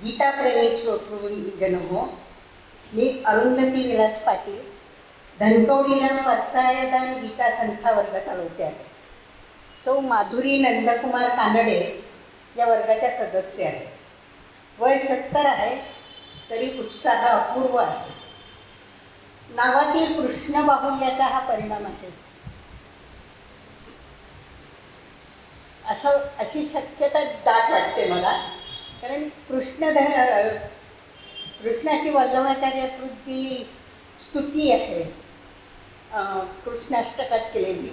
गीताप्रेमी श्रोतृजन हो, मी अरुंधती विलास पाटील धनकवडीला पसायदान गीता संथा वर्ग चालवते आहे. सौ माधुरी नंदकुमार कानडे या वर्गाच्या सदस्य आहे. वय 70 आहे, तरी उत्साह अपूर्व आहे. नावातील कृष्ण बाहुल्याचा हा परिणाम आहे. अशी शक्यता दाट वाटते मला, कारण कृष्णाची वल्लभाचार्यकृत जी स्तुती आहे कृष्णाष्टकात केलेली,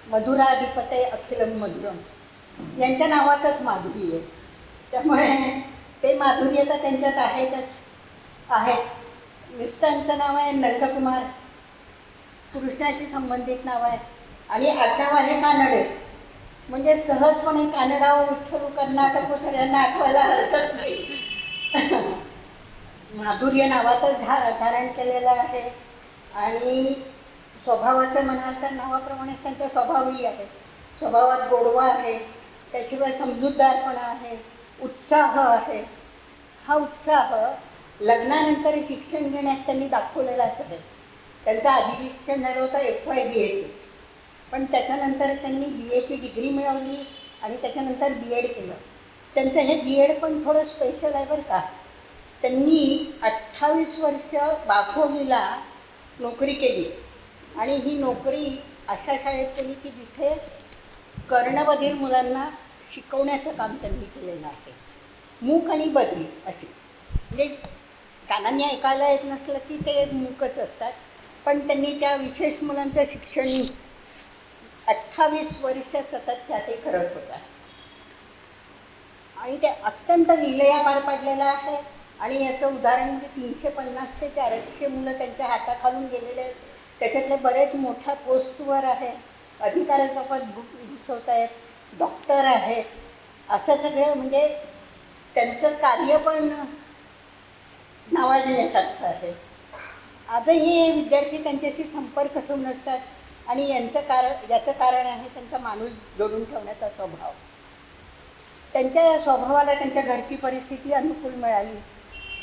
मधुराधिपते अखिलम मधुरम, यांच्या नावातच माधुरी आहे. त्यामुळे ते माधुर्य तर त्यांच्यात आहेच. मिस्टरांचं नाव आहे नंदकुमार, कृष्णाशी संबंधित नाव आहे, आणि आडनाव आहे कानडे. म्हणजे सहजपणे कानडाव विठ्ठल कर्नाटक सगळ्यांना आठवायला हरकत नाही. माधुर्य नावातच धारण केलेलं आहे. आणि स्वभावाचं म्हणाल तर नावाप्रमाणेच त्यांचा स्वभावही आहे. स्वभावात गोडवा आहे, त्याशिवाय समजूतदारपणा आहे, उत्साह आहे. हा उत्साह लग्नानंतर शिक्षण घेण्यात त्यांनी दाखवलेलाच आहे. त्यांचं आधी शिक्षण झालं होतं FY BA, पण त्याच्यानंतर त्यांनी BA डिग्री मिळवली आणि त्याच्यानंतर BEd केलं. त्यांचं हे BEd पण थोडं स्पेशल आहे बरं का. त्यांनी 28 वर्ष बाभोलीला नोकरी केली, आणि ही नोकरी अशा शाळेत केली की जिथे कर्णबधीर मुलांना शिकवण्याचं काम त्यांनी केलेलं आहे. मूक आणि बधिर अशी, म्हणजे कानांनी ऐकायला येत नसलं की ते मूकच असतात, पण त्यांनी त्या विशेष मुलांचं शिक्षण 28 वर्ष सतत त्या ते करत होता, आणि ते अत्यंत विलया पार पाडलेलं आहे. आणि याचं उदाहरण म्हणजे 350 ते 400 मुलं त्यांच्या हाताखालून गेलेले आहेत. त्याच्यातले बरेच मोठ्या पोस्टवर आहे, अधिकाऱ्याचं पद भूषवत आहेत, डॉक्टर आहेत. असं सगळं म्हणजे त्यांचं कार्य पण नावाजण्यासारखं आहे. आजही विद्यार्थी त्यांच्याशी संपर्क ठेवून असतात, आणि याचं कारण आहे त्यांचा माणूस जोडून ठेवण्याचा स्वभाव. त्यांच्या या स्वभावाला त्यांच्या घरची परिस्थिती अनुकूल मिळाली.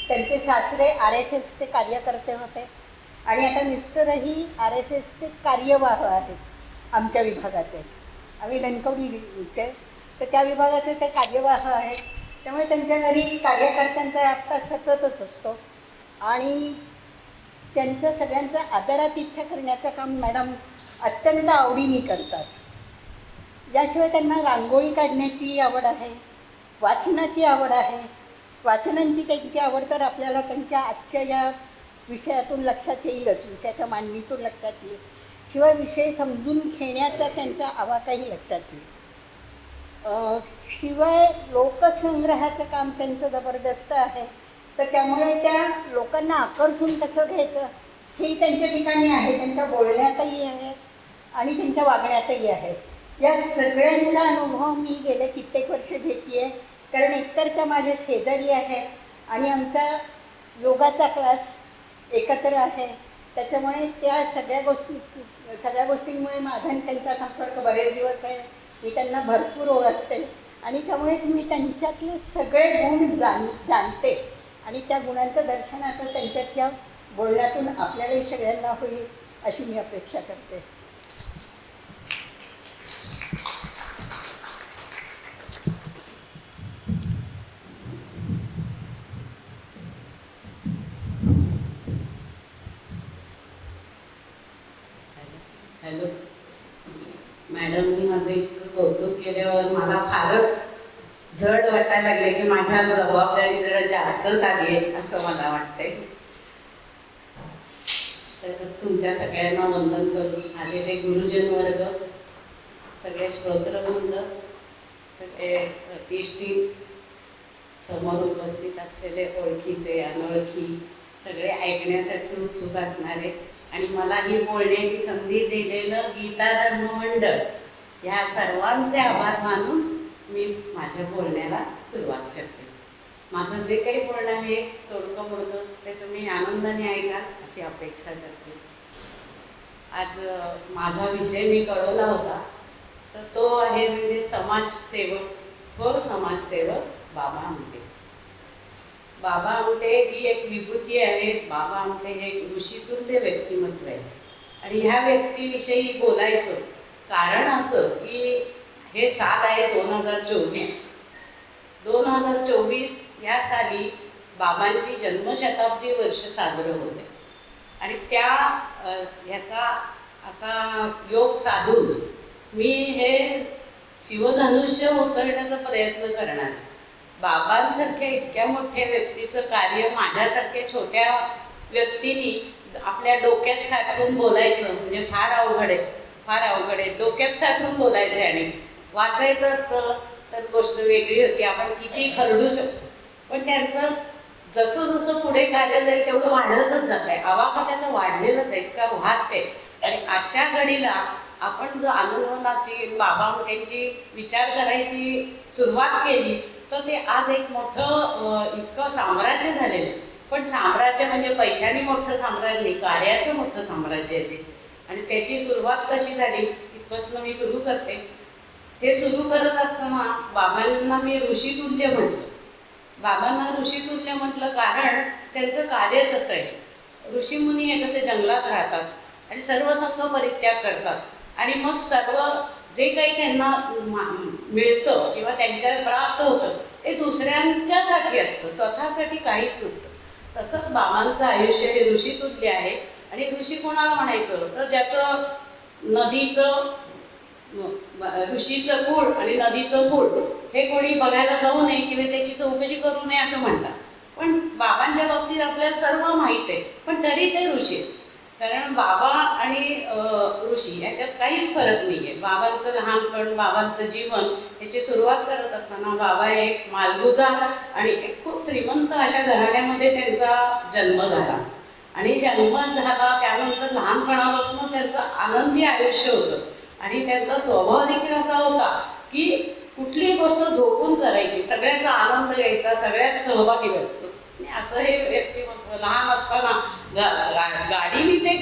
त्यांचे सासरे RSSचे कार्यकर्ते होते, आणि आता मिस्टरही RSSचे कार्यवाह आहेत आमच्या विभागाचे. आम्ही धनकवडीचे, तर त्या विभागाचे ते कार्यवाह आहेत. त्यामुळे त्यांच्या घरी कार्यकर्त्यांचा हप्ता सततच असतो, आणि त्यांचं सगळ्यांचं आदरातिथ्य करण्याचं काम मॅडम अत्यंत आवडीने करतात. याशिवाय त्यांना रांगोळी काढण्याची आवड आहे, वाचनाची आवड आहे. वाचनांची त्यांची आवड तर आपल्याला त्यांच्या आजच्या या विषयातून लक्षात येईलच, विषयाच्या मांडणीतून लक्षात येईल. शिवाय विषय समजून घेण्याचा त्यांचा आवाकाही लक्षात येईल. शिवाय लोकसंग्रहाचं काम त्यांचं जबरदस्त आहे. तर त्यामुळे त्या लोकांना आकर्षून कसं घ्यायचं हेही त्यांच्या ठिकाणी आहे. त्यांच्या बोलण्यातही आहे आणि त्यांच्या वागण्यातही आहे. या सगळ्यांचा अनुभव मी गेले कित्येक वर्ष घेते आहे, कारण एकतर त्या माझे शेजारी आहे, आणि आमचा योगाचा क्लास एकत्र आहे. त्याच्यामुळे त्या सगळ्या गोष्टींमुळे माझा आणि त्यांचा संपर्क बरेच दिवस आहे. मी त्यांना भरपूर ओळखते, आणि त्यामुळेच मी त्यांच्यातले सगळे गुण जाणते, आणि त्या गुणांचं दर्शन आता त्यांच्यातल्या बोलण्यातून आपल्यालाही सगळ्यांना होईल अशी मी अपेक्षा करते. हॅलो मॅडमनी माझं इतकं कौतुक केल्यावर मला फारच जड वाटायला लागले की माझ्या जबाबदारी जरा जास्तच आली आहे असं मला वाटतंय. तर तुमच्या सगळ्यांना वंदन करून आलेले गुरुजन वर्ग, सगळे श्रोत्रवृंद, सगळे प्रतिष्ठित, समोर उपस्थित असलेले ओळखीचे अनोळखी, सगळे ऐकण्यासाठी उत्सुक असणारे, आणि मला ही बोलण्याची संधी दिलेलं गीता धर्ममंडळ, ह्या सर्वांचे आभार मानून मी माझ्या बोलण्याला सुरुवात करते. माझं जे काही बोलणं आहे तोडकं मोडकं ते तुम्ही आनंदाने ऐका अशी अपेक्षा करते. आज माझा विषय मी कळवला होता, तर तो आहे म्हणजे समाजसेवक, थोर समाजसेवक बाबा आमटे. बाबा आमटे ही एक विभूती आहे. बाबा आमटे हे एक ऋषितुल्य व्यक्तिमत्व आहे. आणि ह्या व्यक्तीविषयी बोलायचं कारण असं की हे साल आहे 2024. 2024 या साली बाबांची जन्मशताब्दी वर्ष साजरं होते. आणि त्या ह्याचा असा योग साधून मी हे शिवधनुष्य उचलण्याचा प्रयत्न करणार आहे. बाबांसारख्या इतक्या मोठ्या व्यक्तीचं कार्य माझ्यासारख्या छोट्या व्यक्तींनी आपल्या डोक्यात साठवून बोलायचं म्हणजे फार अवघड आहे, फार अवघड आहे. डोक्यात साठवून बोलायचं आणि वाचायचं असतं तर गोष्ट वेगळी होती, आपण किती खरडू शकतो. पण त्यांचं जसं जसं पुढे कार्य जाईल तेवढं वाढतच जात आहे. आवाका त्याचं वाढलेलंच आहे, इतका वास्ट आहे. आणि आजच्या घडीला आपण जर आंदोलनाची बाबांची विचार करायची सुरुवात केली तर ते आज एक मोठं इतकं साम्राज्य झालेलं आहे. पण साम्राज्य म्हणजे पैशाने मोठं साम्राज्य नाही, कार्याचं मोठं साम्राज्य आहे ते. आणि त्याची सुरुवात कशी झाली इथपासून मी सुरू करते. हे सुरू करत असताना बाबांना मी ऋषितुल्य म्हटलं. बाबांना ऋषितुल्य म्हटलं कारण त्यांचं कार्यच असं आहे. ऋषीमुनी हे कसे जंगलात राहतात आणि सर्व संघ परित्याग करतात आणि मग सर्व जे काही त्यांना मिळतं किंवा त्यांच्या प्राप्त होतं ते दुसऱ्यांच्यासाठी असतं, स्वतःसाठी काहीच नसतं. तसंच बाबांचं आयुष्य हे ऋषितुल्य आहे. आणि ऋषी कोणाला म्हणायचं तर ज्याचं नदीचं ऋषीचं कुळ आणि नदीचं कुळ हे कोणी बघायला जाऊ नये किंवा त्याची चौकशी करू नये असं म्हणतात. पण बाबांच्या बाबतीत आपल्याला सर्व माहीत आहे, पण तरी ते ऋषी आहेत. कारण बाबा आणि ऋषी याच्यात काहीच फरक नाही आहे. बाबांचं लहानपण, बाबांचं जीवन याची सुरुवात करत असताना बाबा एक मालगुजार आणि एक खूप श्रीमंत अशा घराण्यामध्ये त्यांचा जन्म झाला. आणि जन्म झाला त्यानंतर लहानपणापासून त्यांचं आनंदी आयुष्य होतं. आणि त्यांचा स्वभाव देखील असा होता की कुठलीही गोष्ट झोपून करायची, सगळ्याचा आनंद घ्यायचा, सगळ्यात सहभागी व्हायचं. असं हे व्यक्तिमत्व. लहान असताना गाडीने ते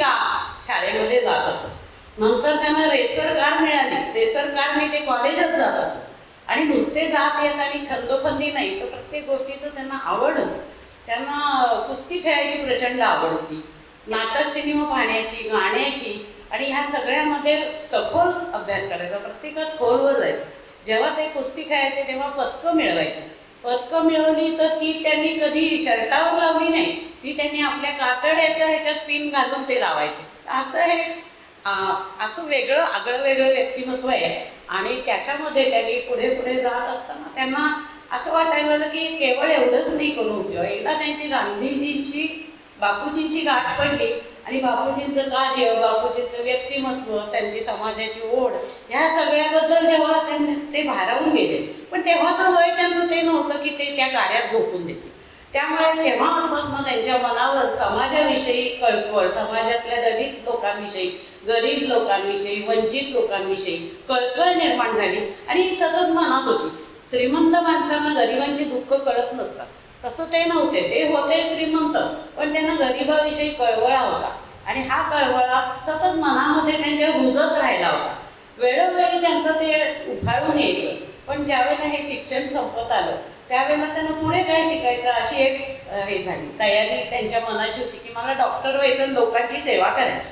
शाळेमध्ये जात असत. नंतर त्यांना रेसर कार मिळाली, रेसर कारने ते कॉलेजात जात असत. आणि नुसते जात येत आणि छंदोबंदी नाही तर प्रत्येक गोष्टीचं त्यांना आवड होती. त्यांना कुस्ती खेळायची प्रचंड आवड होती, नाटक सिनेमा पाहण्याची, गाण्याची. आणि ह्या सगळ्यामध्ये सखोल अभ्यास करायचा, प्रत्येकात खोलवर जायचं. जेव्हा ते कुस्ती खेळायचे तेव्हा पदकं मिळवायचे. पदकं मिळवली तर ती त्यांनी कधी शर्टावर लावली नाही, ती त्यांनी आपल्या कातड्याच्या ह्याच्यात पिन घालून ते लावायचे. असं हे असं वेगळं आगळं वेगळं व्यक्तिमत्व आहे. आणि त्याच्यामध्ये त्यांनी पुढे पुढे जात असताना त्यांना असं वाटायला लागलं की केवळ एवढंच नाही करून उपयोग. एकदा त्यांची गांधीजींची बापूजींची गाठ पडली आणि बापूजींचं कार्य, बापूजींचं व्यक्तिमत्व, त्यांची समाजाची ओढ ह्या सगळ्याबद्दल जेव्हा ते भारावून गेले. पण तेव्हाचं वय त्यांचं ते नव्हतं की ते त्या कार्यात झोपून देतील. त्यामुळे तेव्हापासून त्यांच्या मनावर समाजाविषयी कळकळ, समाजातल्या दलित लोकांविषयी, गरीब लोकांविषयी, वंचित लोकांविषयी कळकळ निर्माण झाली. आणि ही सतत मनात होती. श्रीमंत माणसांना गरिबांचे दुःख कळत नसतात, तसं ते नव्हते. ते होते श्रीमंत पण त्यांना गरिबाविषयी कळवळा होता. आणि हा कळवळा सतत मनामध्ये त्यांच्या रुजत राहिला होता. वेळोवेळी त्यांचं ते उफाळून यायचं. पण ज्यावेळेला हे शिक्षण संपत आलं त्यावेळेला त्यांना पुढे काय शिकायचं अशी एक हे झाली तयारी त्यांच्या मनाची होती की मला डॉक्टर व्हायचं, लोकांची सेवा करायची.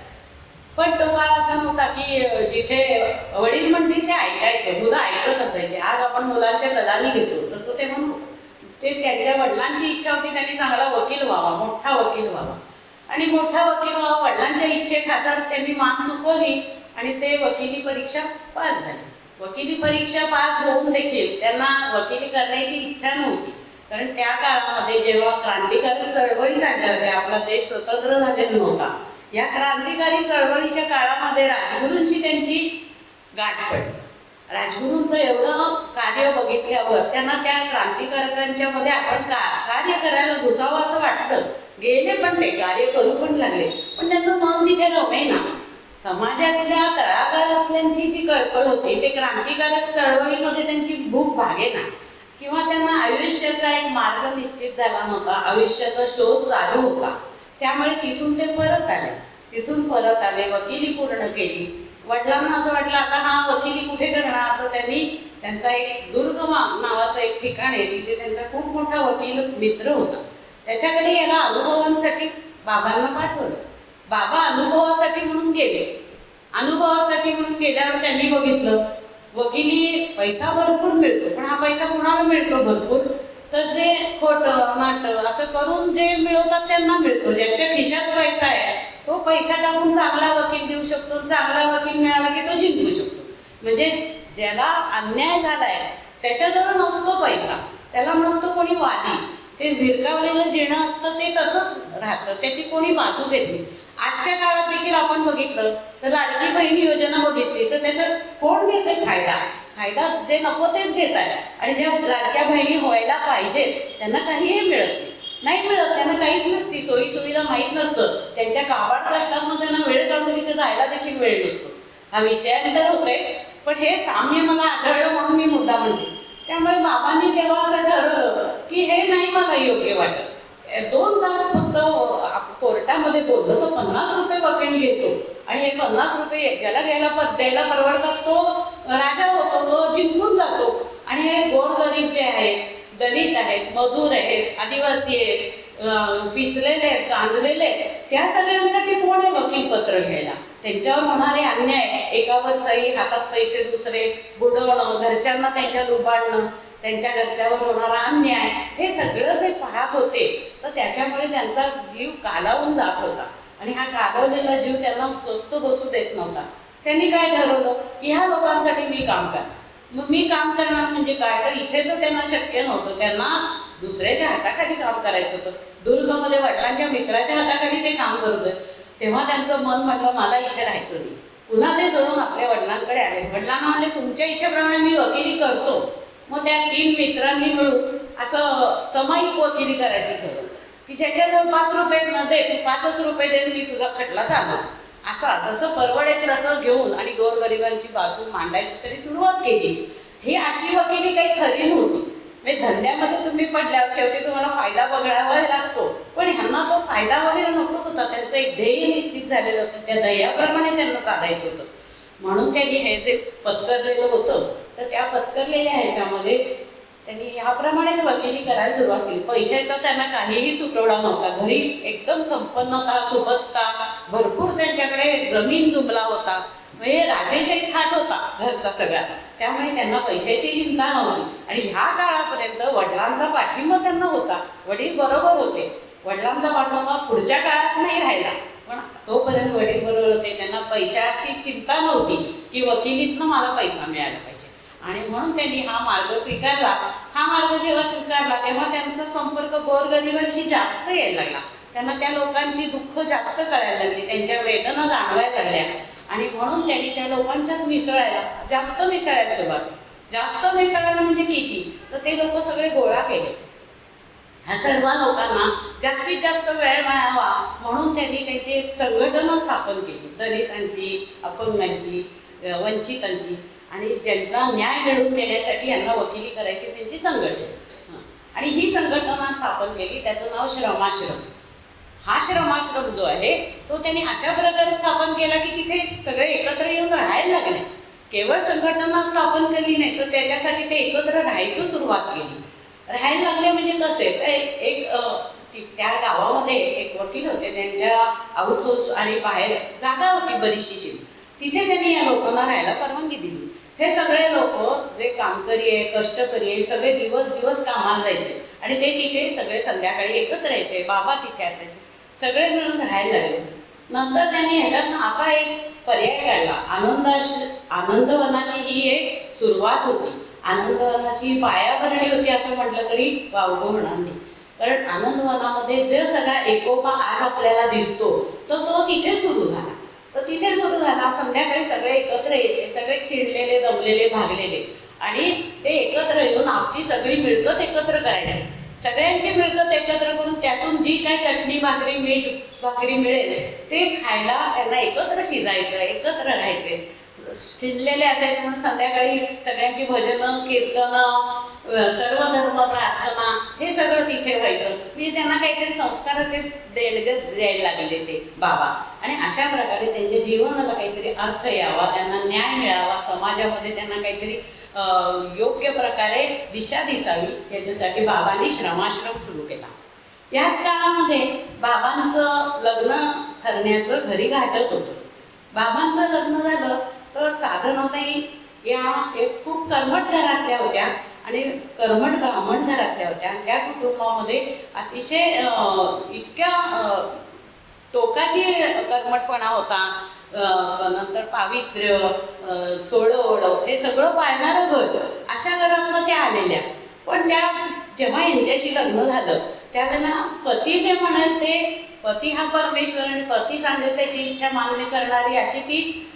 पण तो काळ असा नव्हता की जिथे वडील म्हणतील ते ऐकायचं, मुलं ऐकत असायचे. आज आपण मुलांच्या दलाली घेतो तसं ते म्हणून ते त्यांच्या वडिलांची इच्छा होती त्यांनी चांगला वकील व्हावा, मोठा वकील व्हावा. आणि मोठा वकील व्हावा वडिलांच्या इच्छेखातर त्यांनी मान दुखवली आणि ते वकिली परीक्षा पास झाली. वकिली परीक्षा पास होऊन देखील त्यांना वकिली करण्याची इच्छा नव्हती. कारण त्या काळामध्ये जेव्हा क्रांतिकारी चळवळी झाल्या होत्या, आपला देश स्वतंत्र झालेला नव्हता, या क्रांतिकारी चळवळीच्या काळामध्ये राजगुरूंची त्यांची गाठ पडली. राजगुरूंचं एवढं कार्य बघितल्यावर त्यांना त्या क्रांतिकारकांच्या मध्ये आपण कार्य करायला घुसावं असं वाटतं. गेले पण ते कार्य करू पण लागले, पण त्यांचं मन तिथे रमेना. समाजातल्या तळागाळातल्यांची जी कळकळ होती ते क्रांतिकारक चळवळीमध्ये त्यांची भूक भागेना किंवा त्यांना आयुष्याचा एक मार्ग निश्चित झाला नव्हता, आयुष्याचा शोध चालू होता. त्यामुळे तिथून ते परत आले, वकिली पूर्ण केली. वडिलांना असं वाटलं आता हा वकिली कुठे करणार, तर त्यांनी त्यांचा एक दुर्ग नावाचं एक ठिकाण आहे, तिथे त्यांचा खूप मोठा वकील मित्र होता. त्याच्याकडे याला अनुभवांसाठी बाबांना पाठवलं. बाबा अनुभवासाठी म्हणून गेले. अनुभवासाठी म्हणून गेल्यावर त्यांनी बघितलं वकिली पैसा भरपूर मिळतो, पण हा पैसा कुणाला मिळतो भरपूर? तर जे खोटं नाटं असं करून जे मिळवतात त्यांना मिळतो. ज्यांच्या खिशात पैसा आहे तो पैसा टाकून चांगला वकील देऊ शकतो, चांगला वकील मिळाला की तो जिंकू शकतो. म्हणजे ज्याला अन्याय झालाय त्याच्याजवळ नसतो पैसा, त्याला नसतो कोणी वादी. ते भिरकावलेलं जेणं असतं ते तसंच राहतं, त्याची कोणी बाजू घेत नाही. आजच्या काळात देखील आपण बघितलं तर लाडकी बहीण योजना बघितली तर त्याचा कोण घेते फायदा? फायदा जे नको तेच घेत आहे. आणि ज्या लाडक्या बहिणी व्हायला पाहिजेत त्यांना काहीही नाही मिळत. त्यांना काहीच नसती, सोयी सुविधा माहीत नसतं. त्यांच्या काबाड कष्टातनं त्यांना वेळ काढून तिथे जायला देखील वेळ नसतो. हा विषयांतर होतोय, पण हे साम्य मला आढळलं म्हणून मी मुद्दा म्हणते. त्यामुळे बाबांनी तेव्हा असं ठरवलं की हे नाही मला योग्य वाटत. 2 तास फक्त कोर्टामध्ये बोललो तर 50 रुपये वकील घेतो आणि हे 50 रुपये ज्याला द्यायला परवडतात तो राजा होतो, तो जिंकून जातो. आणि हे गोरगरीब जे आहेत, दलित आहेत, मजूर आहेत, आदिवासी आहेत, पिचलेले आहेत, गांजलेले आहेत, त्या सगळ्यांसाठी कोण आहे वकील पत्र घ्यायला? त्यांच्यावर होणारे अन्याय, एकावर सही, हातात पैसे दुसरे बुडवणं, घरच्यांना त्यांच्या लुबाडणं, त्यांच्या घरच्यावर होणारा अन्याय, हे सगळं जे पाहत होते तर त्याच्यामुळे त्यांचा जीव कालावून जात होता. आणि हा कालवलेला जीव त्यांना स्वस्त बसू देत नव्हता. त्यांनी काय ठरवलं की ह्या लोकांसाठी मी काम करणार. मग मी काम करणार म्हणजे काय? तर इथे तर त्यांना शक्य नव्हतं, त्यांना दुसऱ्याच्या हाताखाली काम करायचं होतं. दुर्गमध्ये वडिलांच्या मित्राच्या हाताखाली ते काम करत होते. तेव्हा त्यांचं मन म्हटलं मला इथे राहायचं नाही. पुन्हा ते सोडून आपल्या वडिलांकडे आले. वडिलांना म्हणले तुमच्या इच्छेप्रमाणे मी वकिली करतो. मग त्या 3 मित्रांनी मिळून असं सामायिक वकिली करायची ठरवलं की ज्याच्याजवळ 5 रुपये न दे, तू 5च रुपये दे, मी तुझा खटला चालवतो. असा जसं परवडेल तसं घेऊन आणि गोरगरिबांची बाजू मांडायची तरी सुरुवात केली. ही अशी वकिली काही खरी नव्हती. म्हणजे धंद्यामध्ये तुम्ही पडल्यावर शेवटी तुम्हाला फायदा बघावा लागतो, पण ह्यांना तो फायदा वगैरे नकोच होता. त्यांचं एक ध्येय निश्चित झालेलं होतं, त्या ध्येयाप्रमाणे त्यांना चालायचं होतं. म्हणून त्यांनी हे जे पत्करलेलं होतं तर त्या पत्करलेल्या ह्याच्यामध्ये त्यांनी ह्याप्रमाणेच वकिली करायला सुरुवात केली. पैशाचा त्यांना काहीही तुटवडा नव्हता. घरी एकदम संपन्नता, सुबत्ता, भरपूर त्यांच्याकडे जमीन जुमला होता. म्हणजे राजेशाही थाट होता घरचा सगळा. त्यामुळे त्यांना पैशाची चिंता नव्हती. आणि ह्या काळापर्यंत वडिलांचा पाठिंबा त्यांना होता. वडील बरोबर होते. वडिलांचा पाठिंबा पुढच्या काळात नाही राहिला, पण तोपर्यंत वडील बरोबर होते. त्यांना पैशाची चिंता नव्हती की वकिलीतनं मला पैसा मिळाला पाहिजे. आणि म्हणून त्यांनी हा मार्ग स्वीकारला. हा मार्ग जेव्हा स्वीकारला तेव्हा त्यांचा संपर्क गोरगरिबांशी जास्त यायला लागला. त्यांना त्या लोकांची दुःख जास्त कळायला लागली, त्यांच्या वेदना जाणवायला लागल्या. आणि म्हणून त्यांनी त्या लोकांच्यात जास्त मिसळायला सुरुवात केली. जास्त मिसळायला म्हणजे किती? तर ते लोक सगळे गोळा केले. ह्या सर्व लोकांना जास्तीत जास्त वेळ मिळावा म्हणून त्यांनी त्यांची एक संघटना स्थापन केली. दलितांची, अपंगांची, वंचितांची आणि ज्यांना न्याय मिळवून देण्यासाठी यांना वकिली करायची त्यांची संघटना. आणि ही संघटना स्थापन केली, त्याचं नाव श्रमाश्रम. हा श्रमाश्रम जो आहे तो त्यांनी अशा प्रकारे स्थापन केला की तिथे सगळे एकत्र येऊन राहायला लागले. केवळ संघटना स्थापन केली नाही तर त्याच्यासाठी ते एकत्र राहायची सुरुवात केली. राहायला लागले म्हणजे कसे? एक त्या गावामध्ये एक वकील होते, त्यांच्या आउटहाऊस आणि बाहेर जागा होती बरीचशी. तिथे त्यांनी या लोकांना राहायला परवानगी दिली. हे सगळे लोक जे कामकरी आहे, कष्टकरी आहे, सगळे दिवस कामाला जायचे आणि ते तिथे सगळे संध्याकाळी एकत्र यायचे. बाबा तिथे असायचे, सगळे मिळून राहायला लागले. नंतर त्यांनी ह्याच्यातनं असा एक पर्याय काढला. आनंदवनाची ही एक सुरुवात होती. आनंदवनाची पायाभरणी होती असं म्हटलं तरी वावगं होणार नाही. कारण आनंदवनामध्ये जो सगळा एकोपा आज आपल्याला दिसतो तो तिथे सुरू झाला. तर तिथे सुरू झाला. संध्याकाळी सगळे एकत्र यायचे, सगळे चिडलेले, दमलेले, भागलेले, आणि ते एकत्र येऊन आपली सगळी मिळकत एकत्र करायची. सगळ्यांची मिळकत एकत्र करून त्यातून जी काय चटणी भाकरी, मीठ भाकरी मिळेल ते खायला त्यांना एकत्र शिजायचं, एकत्र राहायचे. शिजलेले असायचे म्हणून संध्याकाळी सगळ्यांची भजनं, कीर्तनं, सर्वधर्म प्रार्थना हे सगळं तिथे व्हायचं. म्हणजे त्यांना काहीतरी संस्काराचे देणगं द्यायला लागले ते बाबा. आणि अशा प्रकारे त्यांच्या जीवनाला काहीतरी अर्थ यावा, त्यांना न्याय मिळावा, समाजामध्ये त्यांना काहीतरी योग्य प्रकारे दिशा दिसावी, याच्यासाठी बाबांनी श्रमाश्रम सुरू केला. याच काळामध्ये बाबांचं लग्न ठरण्याचं घरी घाटत होतं. बाबांचं लग्न झालं तर साधनाताई या एक खूप कर्मठ घरातल्या होत्या आणि कर्मठ ब्राह्मण घरातल्या होत्या. त्या कुटुंबामध्ये अतिशय इतक्या टोकाची कर्मठपणा होता. नंतर पावित्र्य, सोळं हे सगळं पाळणारं घर, अशा घरातनं त्या आलेल्या. पण त्या जेव्हा यांच्याशी लग्न झालं त्यावेळेला पती जे म्हणाल ते, पती हा परमेश्वर आणि पती सांगेल त्याची इच्छा मान्य करणारी अशी ती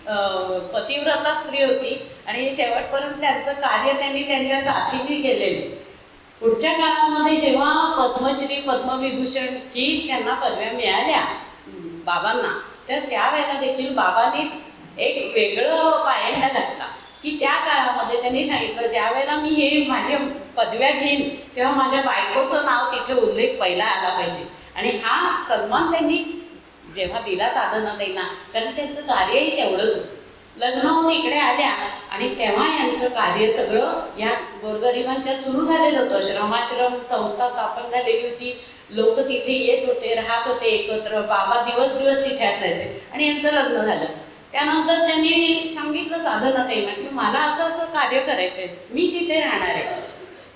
पतिव्रता स्त्री होती. आणि शेवटपर्यंत त्यांचं कार्य त्यांनी त्यांच्या साथीने केलेले. पुढच्या काळामध्ये जेव्हा पद्मश्री, पद्मविभूषण ही त्यांना पदव्या मिळाल्या बाबांना, तर त्यावेळेला देखील बाबांनी एक वेगळं पायंडा घातला की त्या काळामध्ये त्यांनी सांगितलं, ज्या वेळेला मी हे माझ्या पदव्या घेईन तेव्हा माझ्या बायकोचं नाव तिथे उल्लेख पहिला आला पाहिजे. आणि हा सन्मान त्यांनी जेव्हा दिला साधनाताईंना, कारण त्यांचं कार्यही तेवढंच होतं. लग्न होऊन इकडे आल्या आणि तेव्हा यांचं कार्य सगळं या गोरगरिबांच्या सुरू झालेलं होतं. श्रमाश्रम संस्था स्थापन झालेली होती. लोक तिथे येत होते, राहत होते एकत्र. बाबा दिवस दिवस तिथे असायचे आणि यांचं लग्न झालं. त्यानंतर त्यांनी सांगितलं साधनाताईंना की मला असं असं कार्य करायचं आहे, मी तिथे राहणार आहे.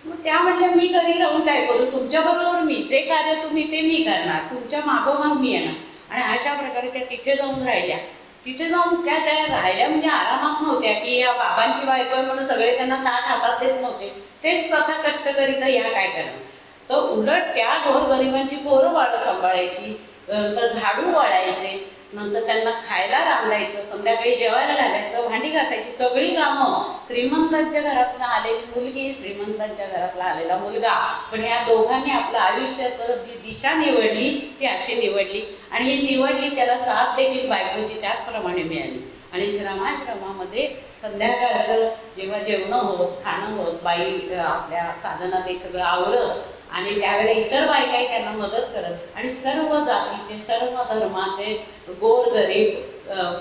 मग त्या म्हटल्या मी घरी राहून काय करू, तुमच्याबरोबर मी जे कार्य तुम्ही ते मी करणार, तुमच्या मागोमाग मी येणार. आणि अशा प्रकारे त्या तिथे जाऊन राहिल्या. तिथे जाऊन त्या राहिल्या म्हणजे आरामात नव्हत्या की या बाबांची बायको आहे म्हणून सगळे त्यांना ताट हातात देत नव्हते. तेच स्वतः कष्ट करीत या काय करणं. तर उलट त्या गोरगरिबांची पोरं बाळं सांभाळायची, नंतर झाडू वाळायचे, नंतर त्यांना खायला रांधायचं, संध्याकाळी जेवायला घालायचं, भांडी घासायची, सगळी कामं. श्रीमंतांच्या घरातून आलेली मुलगी, श्रीमंतांच्या घरातला आलेला मुलगा, पण या दोघांनी आपलं आयुष्याचं जी दिशा निवडली ती अशी निवडली. आणि ही निवडली त्याला साथ देखील बायकोची त्याचप्रमाणे मिळाली. आणि श्रमाश्रमामध्ये संध्याकाळचं जेव्हा जेवणं होत, खाणं होत, बाई आपल्या साधनात हे सगळं आवरत आणि त्यावेळेला इतर बायकाही त्यांना मदत करत आणि सर्व जातीचे, सर्व धर्माचे, गोरगरीब,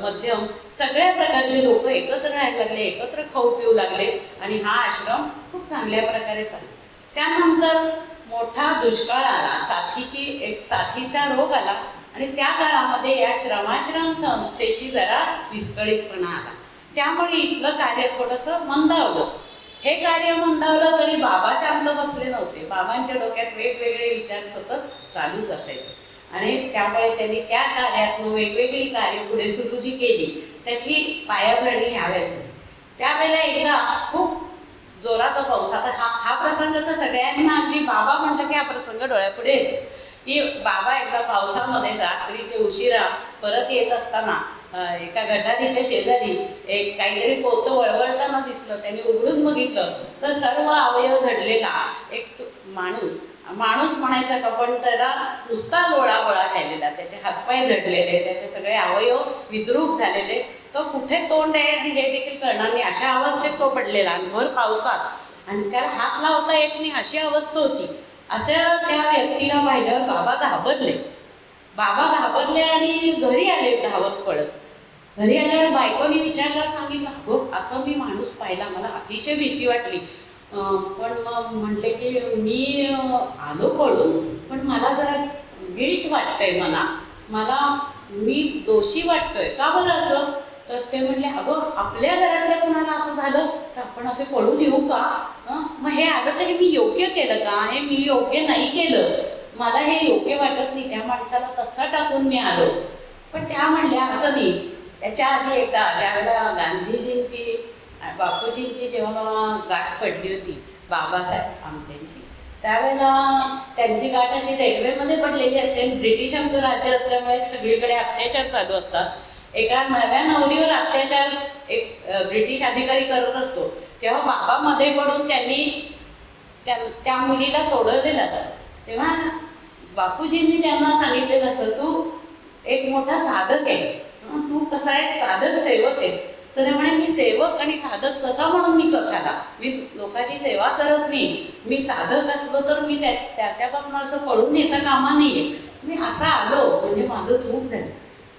मध्यम सगळ्या प्रकारचे लोक एकत्र राहायला लागले, एकत्र खाऊ पिऊ लागले आणि हा आश्रम खूप चांगल्या प्रकारे चालला. त्यानंतर मोठा दुष्काळ आला, साथीचा रोग आला आणि त्या काळामध्ये या श्रमाश्रम संस्थेची जरा विस्कळीतपणा आला. त्यामुळे इथलं कार्य थोडंसं मंदावलं. हे कार्य मंदावलं तरी बाबा शांत बसले नव्हते. बाबांच्या डोक्यात वेगवेगळे विचार सतत चालूच असायचे आणि त्यामुळे त्यांनी त्या कार्यातून वेगवेगळी कार्य पुढे सुरू जी केली त्याची पायाभरणी ह्यावेळेला. त्यावेळेला एकदा खूप जोराचा पाऊस, आता हा प्रसंग तर सगळ्यांना अगदी बाबा म्हटलं की हा प्रसंग डोळ्यापुढे येतो की बाबा एकदा पावसामध्ये रात्रीचे उशिरा परत येत असताना एका गटारीच्या शेजारी एक काहीतरी पोतं वळवळताना दिसलं. त्यांनी उघडून बघितलं तर सर्व अवयव झडलेला एक माणूस म्हणायचा का, पण त्याला नुसता गोळा राहिलेला, त्याचे हातपाय झडलेले, त्याचे सगळे अवयव विद्रूप झालेले, तो कुठे तोंड आहे आणि हे देखील कळणार नाही अशा अवस्थेत तो पडलेला आणि भर पावसात आणि त्याला हात लावता येत नाही अशी अवस्था होती. अशा त्या व्यक्तीला पाहिल्यावर बाबा घाबरले आणि घरी आले धावत पळत. घरी आल्यावर बायकोनी विचारला, सांगितलं अगं असं मी माणूस पाहिला, मला अतिशय भीती वाटली. पण मग म्हटले की मी आलो पळून, पण मला जरा गिल्ट वाटतंय, मी दोषी वाटतोय. का बरं असं? तर ते म्हणले अगं आपल्या घरातल्या कोणाला असं झालं तर आपण असे पळून येऊ का? मग हे आलं तर हे मी योग्य केलं का? हे मी योग्य नाही केलं, मला हे योग्य वाटत नाही, त्या माणसाला तसा टाकून मी आलो. पण त्या म्हणल्या असं नाही. त्याच्या आधी एकदा ज्यावेळेला गांधीजींची, बापूजींची जेव्हा गाठ पडली होती बाबासाहेब आमटेंची, त्यावेळेला त्यांची गाठ अशी रेल्वेमध्ये पडलेली असते. ब्रिटिशांचं राज्य असल्यामुळे सगळीकडे अत्याचार चालू असतात. एका नव्या नवरीवर अत्याचार एक ब्रिटिश अधिकारी करत असतो, तेव्हा बाबा मध्ये पडून त्यांनी त्या मुलीला सोडवलेलं असतं. तेव्हा बापूजींनी त्यांना सांगितलेलं असतं, तू एक मोठा साधक आहे, तू कसा आहेस, साधक सेवक आहेस. तर ते म्हणे मी सेवक आणि साधक कसा म्हणून मी स्वतःला, मी लोकांची सेवा करत नाही, मी साधक असलो तर मी त्याच्यापासून असं पळून येता कामा नये, मी असा आलो म्हणजे माझं चूक झालं.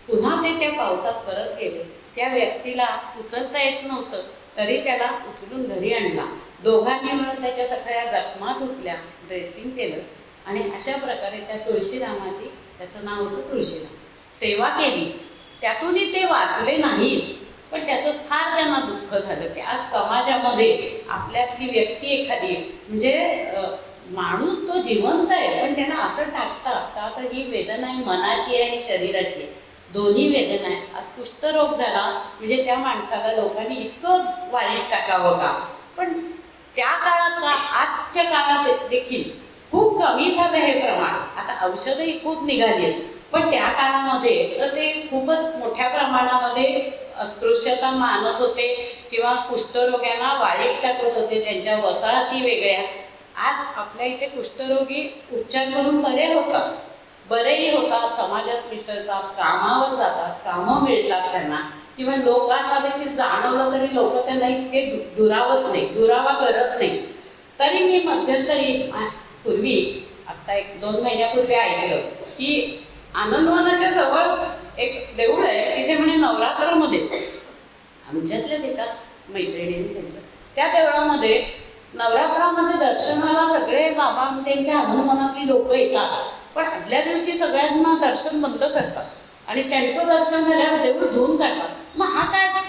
पुन्हा ते त्या पावसात परत गेले. त्या व्यक्तीला उचलता येत नव्हतं तरी त्याला उचलून घरी आणला. दोघांनी मिळून त्याच्या सगळ्या जखमा धुतल्या, ड्रेसिंग केलं आणि अशा प्रकारे त्या तुळशीरामाची, त्याचं नाव होतं तुळशीराम, सेवा केली. त्यातूनही ते वाचले नाहीत, पण त्याचं फार त्यांना दुःख झालं की आज समाजामध्ये आपल्यातली व्यक्ती एखादी, म्हणजे माणूस तो जिवंत आहे, पण त्यांना असं टाकतात का, तर ही वेदना आहे मनाची आणि शरीराची, दोन्ही वेदना आहे. आज कुष्ठरोग झाला म्हणजे त्या माणसाला लोकांनी इतकं वाईट टाकावं का, पण त्या काळात का, आजच्या काळात देखील खूप कमी झालं हे प्रमाण. आता औषधंही खूप निघाली आहेत, पण त्या काळामध्ये तर ते खूपच मोठ्या प्रमाणामध्ये अस्पृश्यता मानत होते किंवा कुष्ठरोग्यांना वाईट टाकत होते, त्यांच्या वसाहती वेगळ्या. आज आपल्या इथे कुष्ठरोगी उपचार करून बरेही होतात, समाजात मिसळतात, कामावर जातात, कामं मिळतात त्यांना, किंवा लोकांना देखील जाणवलं तरी लोक त्यांना इतके दुरावत नाही, दुरावा करत नाही. तरी मी मध्यंतरी पूर्वी, आत्ता 1-2 महिन्यापूर्वी ऐकलं की आनंदवनाच्या जवळच एक देऊळ आहे, तिथे म्हणे नवरात्रामध्ये, आमच्यातल्याच एकाच मैत्रिणीने सांगितलं, त्या देवळामध्ये नवरात्रामध्ये दर्शनाला सगळे बाबा त्यांच्या आनंदवनातली लोक येतात, पण आदल्या दिवशी सगळ्यांना दर्शन बंद करतात आणि त्यांचं दर्शन झाल्यावर देऊळ धुवून काढतात. मग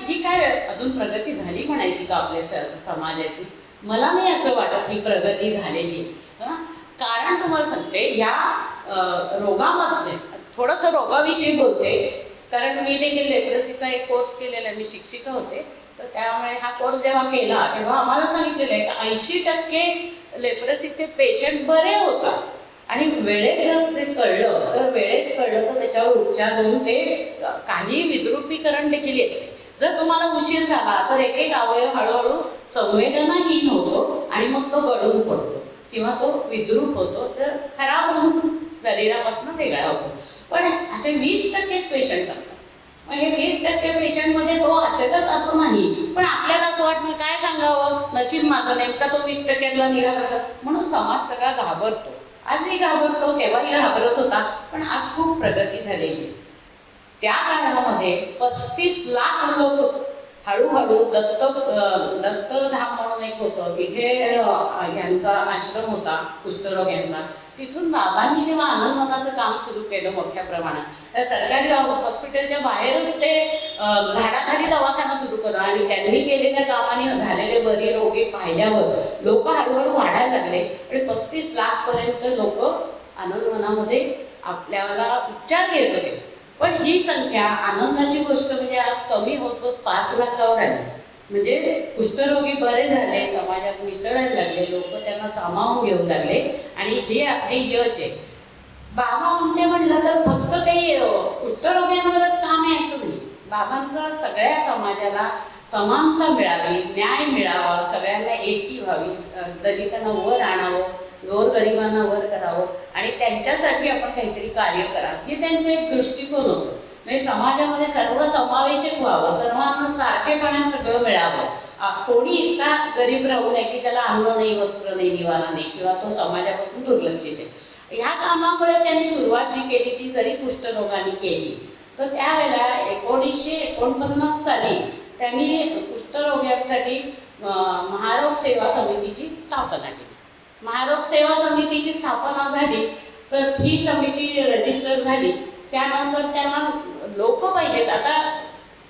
ही काय अजून प्रगती झाली म्हणायची का आपल्या समाजाची? मला नाही असं वाटत ही प्रगती झालेली आहे. कारण तुम्हाला सांगते, ह्या रोगामधले थोडंसं रोगाविषयी बोलते, कारण मी देखील लेप्रसीचा एक कोर्स केलेला आहे, मी शिक्षिका होते, तर त्यामुळे हा कोर्स जेव्हा केला तेव्हा आम्हाला सांगितलेलं आहे की 80% लेप्रसीचे पेशंट बरे होतात, आणि वेळेत जर जे कळलं तर त्याच्यावर उपचार होऊन ते काही विद्रुपीकरण देखील येते. जर तुम्हाला उशीर झाला तर एक अवयव हळूहळू संवेदनाहीन होतो आणि मग तो गळून पडतो किंवा तो विद्रूप होतो, तर खराब होऊन शरीरापासून वेगळा होतो. पण असे 20%च पेशंट असतात. मग हे 20% पेशंटमध्ये तो असेलच असं नाही, पण आपल्याला असं वाटतं काय सांगावं, नशीब माझं नेमका तो 20%ला निघाला, म्हणून समाज सगळा घाबरतो. आजही घाबरतो, तेव्हाही घाबरत होता, पण आज खूप प्रगती झालेली. त्या काळामध्ये 35 लाख लोक हळूहळू दत्तधाम म्हणून एक होतं, तिथे यांचा आश्रम होता कुष्ठरोग्यांचा. तिथून बाबांनी जेव्हा आनंदवनाचं काम सुरू केलं मोठ्या प्रमाणात, तर सरकारी हॉस्पिटलच्या बाहेरच ते झाडाखाली दवाखाना सुरू केला, आणि त्यांनी केलेल्या कामाने झालेले बरे रोगी पाहिल्यावर लोक हळूहळू वाढायला लागले आणि 35 लाखपर्यंत लोक आनंदवनामध्ये आपल्याला उपचार घेत होते. पण ही संख्या, आनंदाची गोष्ट म्हणजे आज कमी होत 5 लाखावर आली. म्हणजे कुष्ठरोगी बरे झाले, समाजात मिसळायला लागले, लोक त्यांना सामावून घेऊ लागले, आणि हे यश आहे. बाबा आमटे म्हटलं तर फक्त काही कुष्ठरोग्यांवरच काम आहे असं नाही. बाबांचा सगळ्या समाजाला समानता मिळावी, न्याय मिळावा, सगळ्यांना एकी व्हावी, दलितांना वर आणावं, गोरगरिबांना वर करावं, आणि त्यांच्यासाठी आपण काहीतरी कार्य करावं, हे त्यांचं एक दृष्टिकोन होतं. म्हणजे समाजामध्ये सर्व समावेशक व्हावं, सर्वांना सारखेपणाने सगळं मिळावं. कोणी इतका गरीब राहू नये की त्याला अन्न नाही, वस्त्र नाही, निवारा नाही, किंवा तो समाजापासून दुर्लक्षित आहे. ह्या कामामुळे त्यांनी सुरुवात जी केली ती जरी कुष्ठरोगाने केली, तर त्यावेळेला 1949 साली त्यांनी कुष्ठरोग्यांसाठी महारोग सेवा समितीची स्थापना केली. महारोग सेवा समितीची स्थापना झाली, तर ही समिती रजिस्टर झाली. त्यानंतर त्यांना लोक पाहिजेत. आता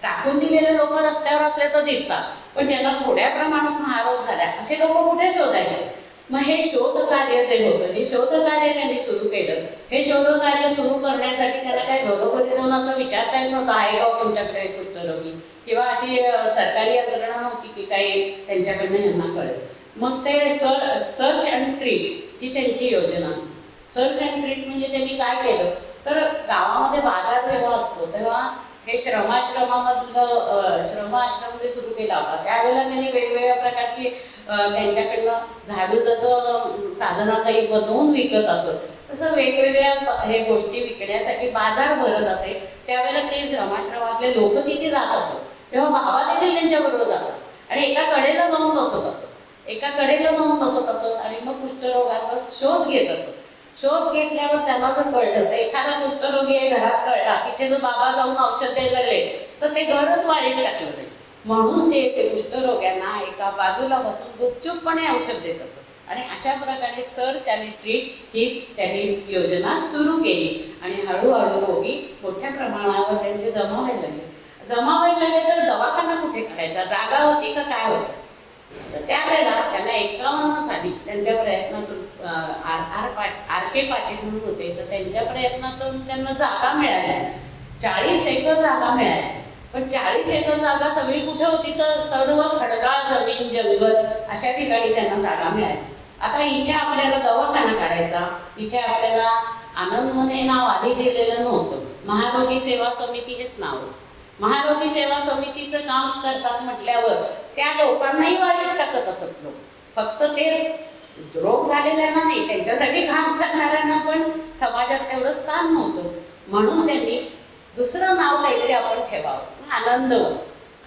टाकून दिलेले लोक रस्त्यावर असले तर दिसतात, पण ज्यांना थोड्या प्रमाणात महारोग झाला असे लोक कुठे शोधायचे? मग हे शोधकार्य जे होतं, हे शोधकार्य त्यांनी सुरू केलं. हे शोधकार्य सुरू करण्यासाठी त्यांना काही घरोघरी जाऊन असं विचारता येत नव्हतं, आहे का तुमच्याकडे कुष्ठरोगी, किंवा अशी सरकारी यंत्रणा नव्हती की काही त्यांच्याकडनं यांना कळेल. मग ते सर्च अँड ट्रीट ही त्यांची योजना होती. सर्च अँड ट्रीट म्हणजे त्यांनी काय केलं, तर गावामध्ये बाजार जेव्हा असतो तेव्हा हे श्रम आश्रम जे सुरू केला होता, त्यावेळेला त्यांनी वेगवेगळ्या प्रकारची त्यांच्याकडनं झाडू जसं साधनाताई बनवून विकत असत, तसं वेगवेगळ्या हे गोष्टी विकण्यासाठी बाजार भरत असे. त्यावेळेला ते श्रमाश्रमातले लोक तिथे जात असत, तेव्हा बाबा देखील त्यांच्याबरोबर जात असत आणि एका कडेला जाऊन बसत असत आणि मग कुष्ठरोगाचा शोध घेत असत. शोध घेतल्यावर त्याला जर कळलं, तर एखादा कुष्ठरोगी आहे घरात कळला, तिथे जर बाबा जाऊन औषध द्यायला लागले तर ते घरच वाईट टाकलं जाईल. म्हणून ते कुष्ठरोग्यांना एका बाजूला बसून गुपचूपपणे औषध देत असत. आणि अशा प्रकारे सर्च आणि ट्रीट ही त्यांनी योजना सुरू केली आणि हळूहळू रोगी मोठ्या प्रमाणावर त्यांचे जमा व्हायला लागले. जमा व्हायला लागले तर दवाखाना कुठे काढायचा, जागा होती का काय होतं. तर त्यावेळेला त्यांना 51 साली त्यांच्या प्रयत्नातून आर के पाटील म्हणून होते, तर त्यांच्या प्रयत्नातून त्यांना जागा मिळाल्या. 40 एकर जागा मिळाली. पण 40 एकर जागा सगळी कुठे होती, तर सर्व खडकाळ जमीन, जंगल अशा ठिकाणी त्यांना जागा मिळाली. आता इथे आपल्याला दवाखाना काढायचा, इथे आपल्याला आनंदवन हे नाव आधी दिलेलं नव्हतं. महारोगी सेवा समिती हेच नाव होतं. महारोगी सेवा समितीचं काम करतात म्हटल्यावर त्या लोकांनाही वाईट टाकत असत लोक. फक्त ते रोग झालेल्यांना नाही, त्यांच्यासाठी काम करणाऱ्यांना पण समाजात तेवढंच काम नव्हतं. म्हणून त्यांनी दुसरं नाव काहीतरी आपण ठेवावं, आनंदवन.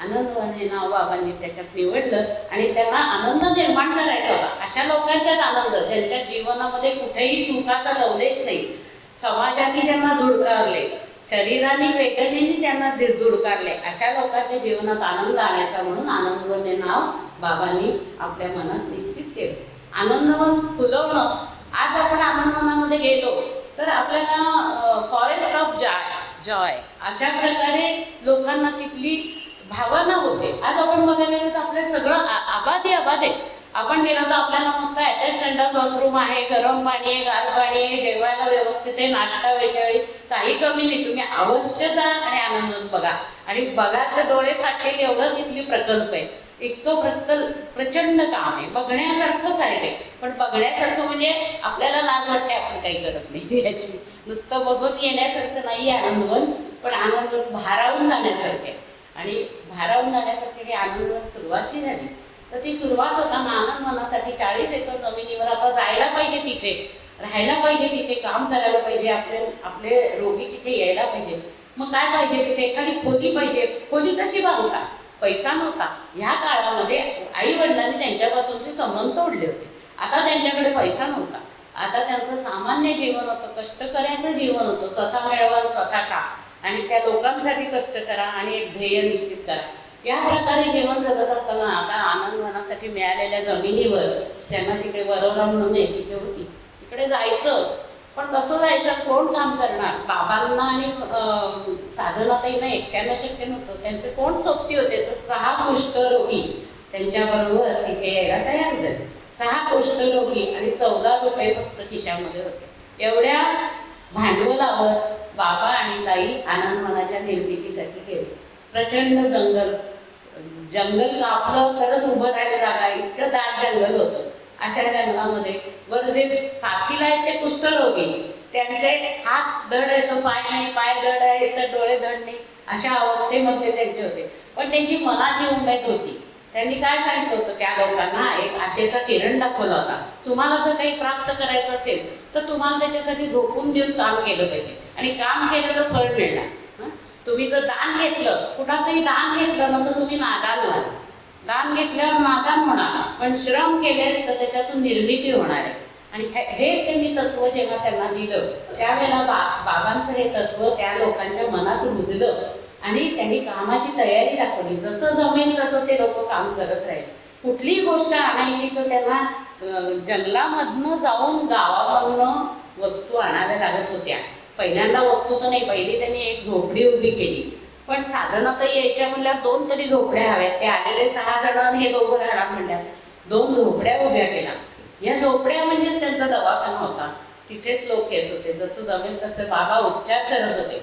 आनंदवन हे नाव बाबांनी त्याच्यात निवडलं आणि त्यांना आनंद निर्माण करायचा होता. अशा लोकांच्याच आनंद ज्यांच्या जीवनामध्ये कुठेही सुखाचा लवलेश नाही, समाजाने ज्यांना धुडकारले, शरीराने वेदनेने त्यांना धुडकारले, अशा लोकांच्या जीवनात आनंद आणायचा म्हणून आनंदवन हे नाव बाबांनी आपल्या मनात निश्चित केलं. आनंदवन फुलवणं. आज आपण आनंदवनामध्ये गेलो तर आपल्याला फॉरेस्ट ऑफ जॉय अशा प्रकारे लोकांना तिथली भावना होते. आज आपण बघायला गेलो तर आपल्या सगळं आबादी आहे. आपण गेलो तर आपल्याला मस्त अटॅच संडास बाथरूम आहे, गरम पाणी आहे, गार पाणी आहे, जेवायला व्यवस्थित आहे, नाश्ता वेळच्यावेळी, काही कमी नाही. तुम्ही अवश्य जा आणि आनंद बघा. आणि बघाल तर डोळे फाटतील एवढं तिथली प्रकल्प आहे. इतकं प्रचंड काम आहे, बघण्यासारखंच आहे ते. पण बघण्यासारखं म्हणजे आपल्याला लाज वाटते, आपण काही करत नाही याची. नुसतं बघून येण्यासारखं नाही आहे आनंदवन, पण आनंदवन भारावून जाण्यासारखे. आणि भारावून जाण्यासारखे हे आनंदवन सुरुवातची झाली. तर ती सुरुवात होताना आनंदवनासाठी 40 एकर जमिनीवर आता जायला पाहिजे, तिथे राहायला पाहिजे, तिथे काम करायला पाहिजे, आपले रोगी तिथे यायला पाहिजे. मग काय पाहिजे, तिथे एखादी खोली पाहिजे. खोली कशी बांधता, पैसा नव्हता. ह्या काळामध्ये आई वडिलांनी त्यांच्यापासूनचे संबंध तोडले होते. आता त्यांच्याकडे पैसा नव्हता. आता त्यांचं सामान्य जीवन होतं, कष्टकऱ्याचं जीवन होतं. स्वतः मिळवा, स्वतः खा आणि त्या लोकांसाठी कष्ट करा आणि एक ध्येय निश्चित करा. या प्रकारे जीवन जगत असताना आता आनंदवनासाठी मिळालेल्या जमिनीवर त्यांना तिकडे वरोरा म्हणून आहे तिथे होती, तिकडे जायचं. पण कसं जायचं, कोण काम करणार. बाबांना आणि साधनाताईंना एकट्यानं शक्य नव्हतं. त्यांचे कोण सोबती होते, तर 6 कुष्ठरोगी त्यांच्याबरोबर तिथे यायला तयार झाले. 6 कुष्ठरोगी आणि 14 रुपये फक्त खिशामध्ये होते. एवढ्या भांडवलावर बाबा आणि ताई आनंदवनाच्या निर्मितीसाठी गेले. प्रचंड जंगल कापलं तरच उभं राहायला जागा, इतकं दाट जंगल होतं. अशा जंगलामध्ये वर जे साथीला आहेत ते कुष्ठरोगी, त्यांचे हात धड आहे तर पाय नाही, पाय धड आहे तर डोळे धड नाही, अशा अवस्थेमध्ये त्यांचे होते. पण त्यांची मनाची उमेद होती. त्यांनी काय सांगितलं होतं त्या लोकांना, एक आशेचा किरण दाखवला होता. तुम्हाला जर काही प्राप्त करायचं असेल तर तुम्हाला त्याच्यासाठी झोपून देऊन काम केलं पाहिजे आणि काम केलं तर फळ मिळणार. तुम्ही जर दान घेतलं, कुणाचंही दान घेतलं ना तर तुम्ही नादान व्हाल. दान घेतल्यावर नादान होणार, पण श्रम केले तर त्याच्यातून निर्मिती होणार आहे. आणि हे त्यांनी तत्त्व जेव्हा त्यांना दिलं त्यावेळेला बाबांचं हे तत्त्व त्या लोकांच्या मनात रुजलं आणि त्यांनी कामाची तयारी दाखवली. जसं जमेल तसं ते लोक काम करत राहिले. कुठलीही गोष्ट आणायची तर त्यांना जंगलामधनं जाऊन गावामधनं वस्तू आणाव्या लागत होत्या. पहिल्यांदा वस्तू तर नाही, पहिली त्यांनी एक झोपडी उभी केली. पण साधनातही यायच्या म्हणल्यावर 2 तरी झोपड्या हव्यात. ते आलेले 6 जण आणि हे दोघं राहणार म्हणल्यावर 2 झोपड्या उभ्या केल्या. या झोपड्या म्हणजेच त्यांचा दवाखाना होता. तिथेच लोक येत होते. जसं जमेल तसं बाबा उपचार करत होते.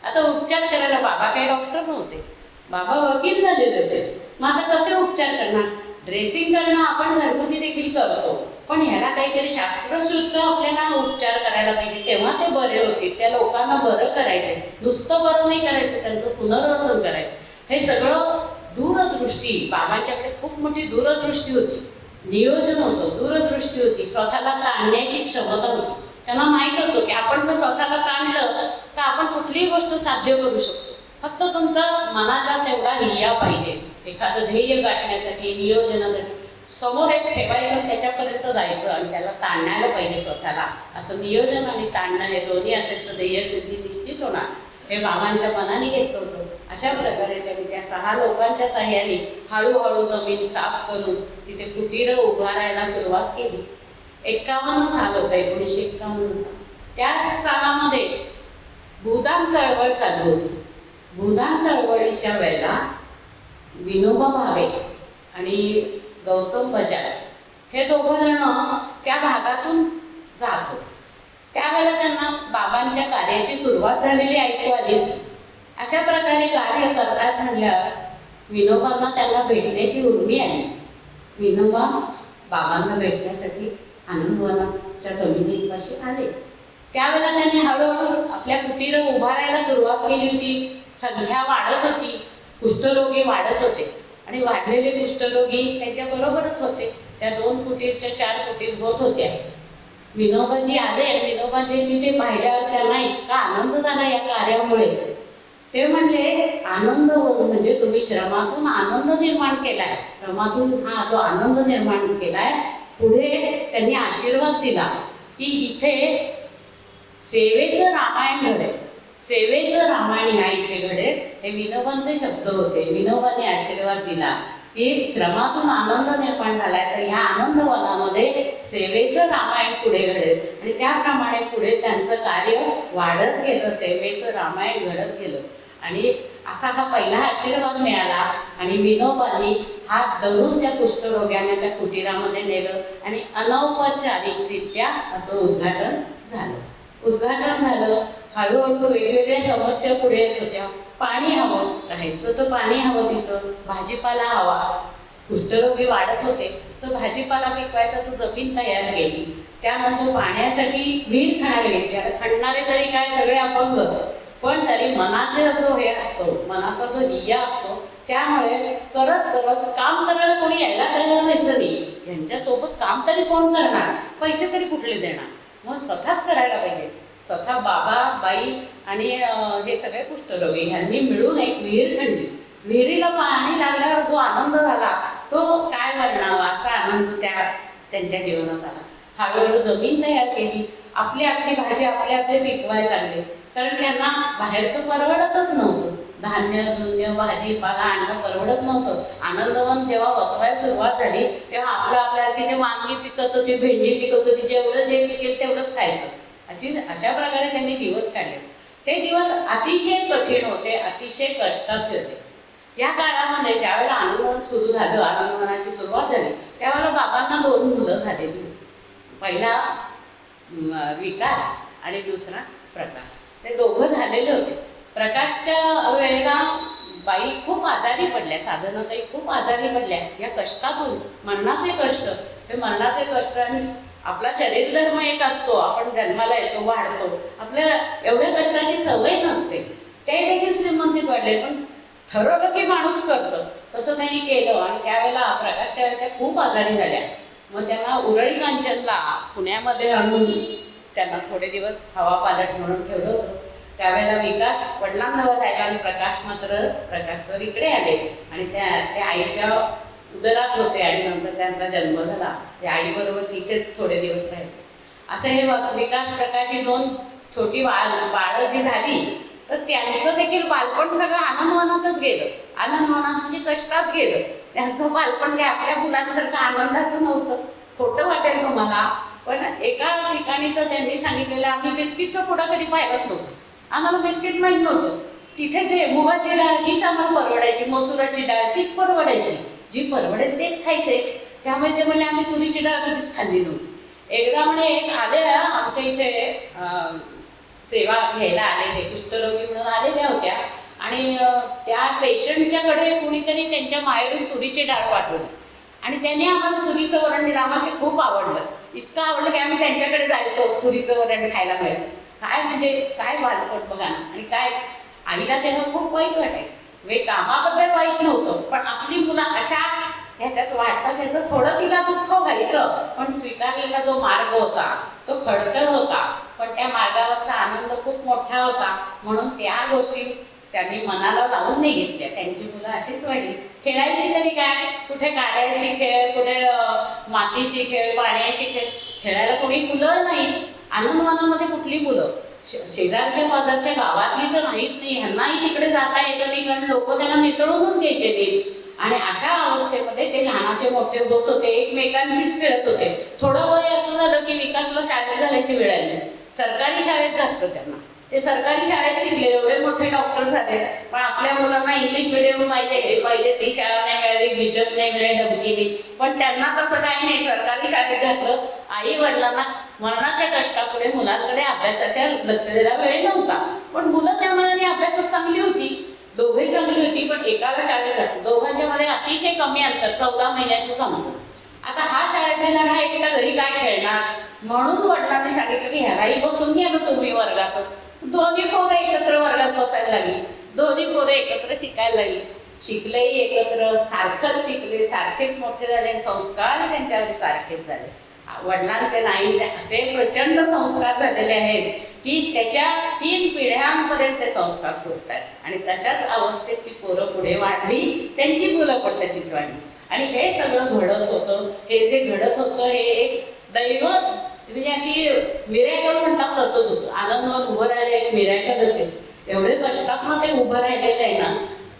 आता उपचार करायला बाबा काही डॉक्टर नव्हते, बाबा वकील झालेले होते. मग आता कसे उपचार करणार. ड्रेसिंग करणं आपण घरगुती देखील करतो, पण ह्याला काहीतरी शास्त्रशुद्ध आपल्याला उपचार करायला पाहिजे, तेव्हा ते बरे होतील. त्या लोकांना बरं करायचे, नुसतं बरं नाही करायचं, त्यांचं पुनर्वसन करायचं. हे सगळं दूरदृष्टी, बाबांच्याकडे खूप मोठी दूरदृष्टी होती, नियोजन होतं, दूरदृष्टी होती, स्वतःला ताणण्याची क्षमता होती. त्यांना माहीत होतं की आपण जर स्वतःला ताणलं तर आपण कुठलीही गोष्ट साध्य करू शकतो. फक्त तुमचा मनाचा तेवढा हिया पाहिजे. एखादं ध्येय गाठण्यासाठी, नियोजनासाठी समोर एक ठेवायचं, त्याच्यापर्यंत जायचं आणि त्याला ताणण्याला पाहिजे स्वतःला. असं नियोजन आणि ताणणं हे दोन्ही असेल तर ध्येयसिद्धी निश्चित होणार. हे बाबांच्या मनाने घेतलं होतं. अशा प्रकारे त्यांनी त्या 6 लोकांच्या साह्याने हळूहळू जमीन साफ करून तिथे कुटीरं उभारायला सुरुवात केली. 51 साल होतं, 1951 साल. त्या सालामध्ये भूदान चळवळ चालू होती. भूदान चळवळीच्या वेळेला विनोबा भावे आणि गौतम बजाज हे दोघं जण त्या भागातून जात होते. त्यावेळेला त्यांना बाबांच्या कार्याची सुरुवात झालेली ऐकू आली होती. अशा प्रकारे कार्य करतात म्हणल्यावर विनोबांना त्यांना भेटण्याची उर्मी आली. विनोबा बाबांना भेटण्यासाठी आनंदवनाच्या जमिनीपाशी आले. त्यावेळेला त्यांनी हळूहळू आपल्या कुटीर उभारायला सुरुवात केली होती. संख्या वाढत होती, कुष्ठरोगी वाढत होते आणि वाढलेले कुष्ठरोगी त्यांच्याबरोबरच होते. त्या 2 कुटीरच्या 4 कुटीर होत होत्या. विनोबाजी आले आणि विनोबाजी तिथे पाहिल्यावर त्यांना इतका आनंद झाला या कार्यामुळे. ते म्हणले, आनंद म्हणजे तुम्ही श्रमातून आनंद निर्माण केलाय, श्रमातून हा जो आनंद निर्माण केलाय. पुढे त्यांनी आशीर्वाद दिला की इथे सेवेचं रामायण घडेल, सेवेचं रामायण ह्या इथे घडेल. हे विनोबांचे शब्द होते. विनोबांनी आशीर्वाद दिला की श्रमातून आनंद निर्माण झालाय, तर ह्या आनंदवनामध्ये सेवेचं रामायण पुढे घडेल. आणि त्याप्रमाणे पुढे त्यांचं कार्य वाढत गेलं, सेवेचं रामायण घडत गेलं. आणि असा हा पहिला आशीर्वाद मिळाला. आणि विनोबांनी हात धरून त्या कुष्ठरोग्यांना त्या कुटीरामध्ये नेलं आणि अनौपचारिकरित्या असं उद्घाटन झालं. उद्घाटन झालं. हळूहळू वेगवेगळ्या समस्या पुढे येत होत्या. पाणी हवं, राहायचं तर पाणी हवं, तिथं भाजीपाला हवा. कुष्ठरोगी वाढत होते तर भाजीपाला पिकवायचा तर जमीन तयार केली. त्यानंतर पाण्यासाठी विहीर खणायला घेतली. आता खणणारे तरी काय सगळे अपंगच, पण तरी मनाचा जो हे असतो, मनाचा जो निया असतो, त्यामुळे करत करत काम करायला कोणी यायला तयार व्हायचं नाही. यांच्यासोबत काम तरी कोण करणार, पैसे तरी कुठले देणार, मग स्वतःच करायला पाहिजे. स्वतः बाबा, बाई आणि हे सगळे कुष्ठरोगी ह्यांनी मिळून एक विहीर खणली. विहिरीला पाणी लागल्यावर जो आनंद झाला तो काय वर्णावा, असा आनंद त्यांच्या जीवनात आला. हळूहळू जमीन तयार केली. आपली आपली भाजी आपले पिकवायला लागले. कारण त्यांना बाहेरचं परवडतच नव्हतं. धान्य, धुन्य, भाजीपाला आणणं परवडत नव्हतं. आनंदवन जेव्हा वसवायला सुरुवात झाली तेव्हा आपल्याला तिथे वांगी पिकत होती, भेंडी पिकत होती. जेवढं जे पिकेल तेवढंच खायचं. अशा प्रकारे त्यांनी दिवस काढले. ते दिवस अतिशय कठीण होते, अतिशय कष्टाचे होते. या काळामध्ये ज्यावेळेला आनंदवन सुरू झालं, आनंदवनाची सुरुवात झाली, त्यावेळेला बाबांना 2 मुलं झालेली होती. पहिला विकास आणि दुसरा प्रकाश. ते दोघं झालेले होते. प्रकाशच्या वेळेला बाई खूप आजारी पडल्या, साधनाताई खूप आजारी पडल्या. या कष्टातून, मरणाचे कष्ट, हे मरणाचे कष्ट आणि आपला शरीर धर्म एक असतो, आपण जन्माला येतो, वाढतो, आपल्याला एवढ्या कष्टाची सवय नसते. ते देखील श्रीमंतीत वाढले, पण ठरवलं की माणूस करतं तसं त्यांनी केलं. आणि त्यावेळेला प्रकाशच्या वेळेला त्या खूप आजारी झाल्या. मग त्यांना उरळी कांचनला पुण्यामध्ये आणून त्यांना थोडे दिवस हवा पालट म्हणून ठेवलं होतं. त्यावेळेला विकास वडिलांजवळ राहिला आणि प्रकाश सर इकडे आले आणि त्या आईच्या उदरात होते आणि नंतर त्यांचा जन्म झाला. त्या आईबरोबर तिथे थोडे दिवस राहिले. असं हे विकास प्रकाशी 2 छोटी बाळं जी झाली तर त्यांचं देखील बालपण सगळं आनंदवनातच गेलं. आनंदवनात म्हणजे कष्टात गेलं. त्यांचं बालपण काय आपल्या मुलांसारखं आनंदाचं नव्हतं. खोटं वाटेल तुम्हाला, पण एका ठिकाणी तर त्यांनी सांगितलेलं, आम्ही बिस्किटचं पुढं कधी पाहिलंच नव्हतं, आम्हाला बिस्किट माहीत नव्हतं. तिथे जे मुगाची डाळ हीच आम्हाला परवडायची, मसुराची डाळ तीच परवडायची, जी परवडेल तेच खायचे. त्यामुळे ते म्हणजे आम्ही तुरीची डाळ कधीच खाल्ली नव्हती. एकदा म्हणे एक आले आमच्या इथे सेवा घ्यायला आलेले कुष्ठरोगी म्हणून आलेल्या होत्या आणि त्या पेशंटच्याकडे कुणीतरी त्यांच्या माहेरून तुरीची डाळ पाठवली आणि त्यांनी आम्हाला तुरीचं वरण दिलं. आम्हाला ते खूप आवडलं, इतकं आवडलं की आम्ही त्यांच्याकडे जायचो तुरीचं वरण खायला मिळेल. काय म्हणजे काय बालपण बघा ना. आणि काय आईला तेव्हा खूप वाईट वाटायचं. कामाबद्दल वाईट नव्हतं, पण आपली मुलं अशा ह्याच्यात वाटतात त्याचं थोडं तिला दुःख व्हायचं. पण स्वीकारलेला जो मार्ग होता तो खडतर होता, पण त्या मार्गावरचा आनंद खूप मोठा होता. म्हणून त्या गोष्टी त्यांनी मनाला लावून नाही घेतल्या. त्यांची मुलं अशीच वाढली. खेळायची तरी काय, कुठे गाड्याशी खेळ, कुठे मातीशी खेळ, पाण्याशी खेळ, खेळायला कोणी मुलं नाही. आनंदवनामध्ये कुठली मुलं, शेजारच्या बाजारच्या गावातली तर नाहीच नाही. ह्यांनाही तिकडे जाता यायचं नाही, कारण लोक त्यांना मिसळूनच घ्यायचे नाही. आणि अशा अवस्थेमध्ये ते लहानाचे मोठे होत होते, एकमेकांशीच खेळत होते. थोडं वय असं झालं की विकासला शाळेत घालायची वेळ आली. सरकारी शाळेत घातलं त्यांना. ते सरकारी शाळेत शिकले, एवढे मोठे डॉक्टर झाले, पण आपल्या मुलांना इंग्लिश मिडियम पहिले ती शाळा नाही मिळाली, बिशप नाही मिळाली, धमकीने. पण त्यांना तसं काही नाही, सरकारी शाळेत घातलं. आई वडिलांना मरणाच्या कष्टापुढे मुलांकडे अभ्यासाच्या लक्ष द्यायला वेळ नव्हता, पण मुलं त्या मनाने अभ्यासात चांगली होती, दोघेही चांगली होती. पण एकाला शाळेत घातलं, दोघांच्या मध्ये अतिशय कमी अंतर, 14 महिन्याचं अंतर. आता हा शाळेत गेला, हा एकटा घरी काय खेळणार, म्हणून वडिलांनी सांगितलं की ह्यालाही बसून घ्या ना तुम्ही वर्गातच. दोन्ही पोरं एकत्र वर्गात बसायला लागली, दोन्ही पोरं एकत्र शिकायला लागली, शिकलेही एकत्र, सारखंच शिकले, सारखेच मोठे झाले, संस्कार त्यांच्यावर सारखेच झाले. वडिलांचे नाईंचे असे प्रचंड संस्कार झालेले आहेत की त्याच्या 3 पिढ्यांपर्यंत ते संस्कार पोचतात. आणि तशाच अवस्थेत ती पोरं पुढे वाढली, त्यांची मुलं पण तशीच वाढली. आणि हे सगळं घडत होतं. हे जे घडत होतं हे एक दैवत, म्हणजे अशी मिरॅकल म्हणतात तसंच होतं. आनंदवन उभं राहिलं एक मिरॅकलच आहे. एवढे कष्टात ते उभं राहिलेलं आहे ना,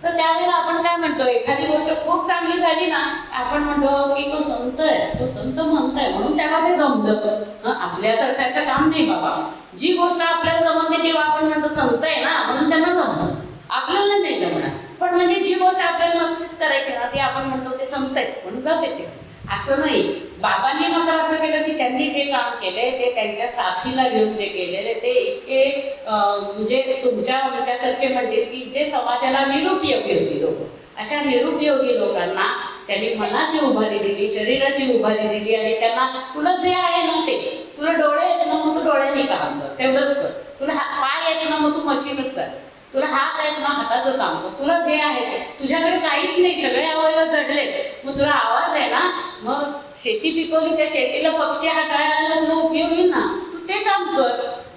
तर त्यावेळेला आपण काय म्हणतो, एखादी गोष्ट खूप चांगली झाली ना, आपण म्हणतो की तो संत आहे, तो संत म्हणताय म्हणून त्याला ते जमलं. आपल्यासारख्याचं काम नाही बाबा. जी गोष्ट आपल्याला जमत नाही तेव्हा आपण म्हणतो संत आहे ना म्हणून त्यांना जमलं, आपल्याला नाही जमणार. पण म्हणजे जी गोष्ट आपल्याला नसतीच करायची ना, ती आपण म्हणतो ते संत आहेत म्हणून जाते ते. असं नाही. बाबांनी मात्र असं केलं की त्यांनी जे काम केले ते त्यांच्या साथीला घेऊन जे केलेले ते इतके म्हणजे तुमच्यासारखे म्हणतील की जे समाजाला निरुपयोगी होती लोक, अशा निरुपयोगी लोकांना त्यांनी मनाची उभारी दिली, शरीराची उभारी दिली. आणि त्यांना तुला जे आहे ना ते, तुला डोळे आहेत ना मग तू डोळ्यांनी काम कर, तेवढंच कर. तुला पाय आहेत ना मग तू मशीनच चाल. तुला हात आहेत ना हाताचं काम कर. तुला जे आहे ते, तुझ्याकडे काहीच नाही, सगळे अवयव जडलेत, मग तुला आवाज आहे ना, मग शेती पिकवली, त्या शेतीला पक्षी हाताळायला तुला उपयोग येईल ना, तू ते काम कर.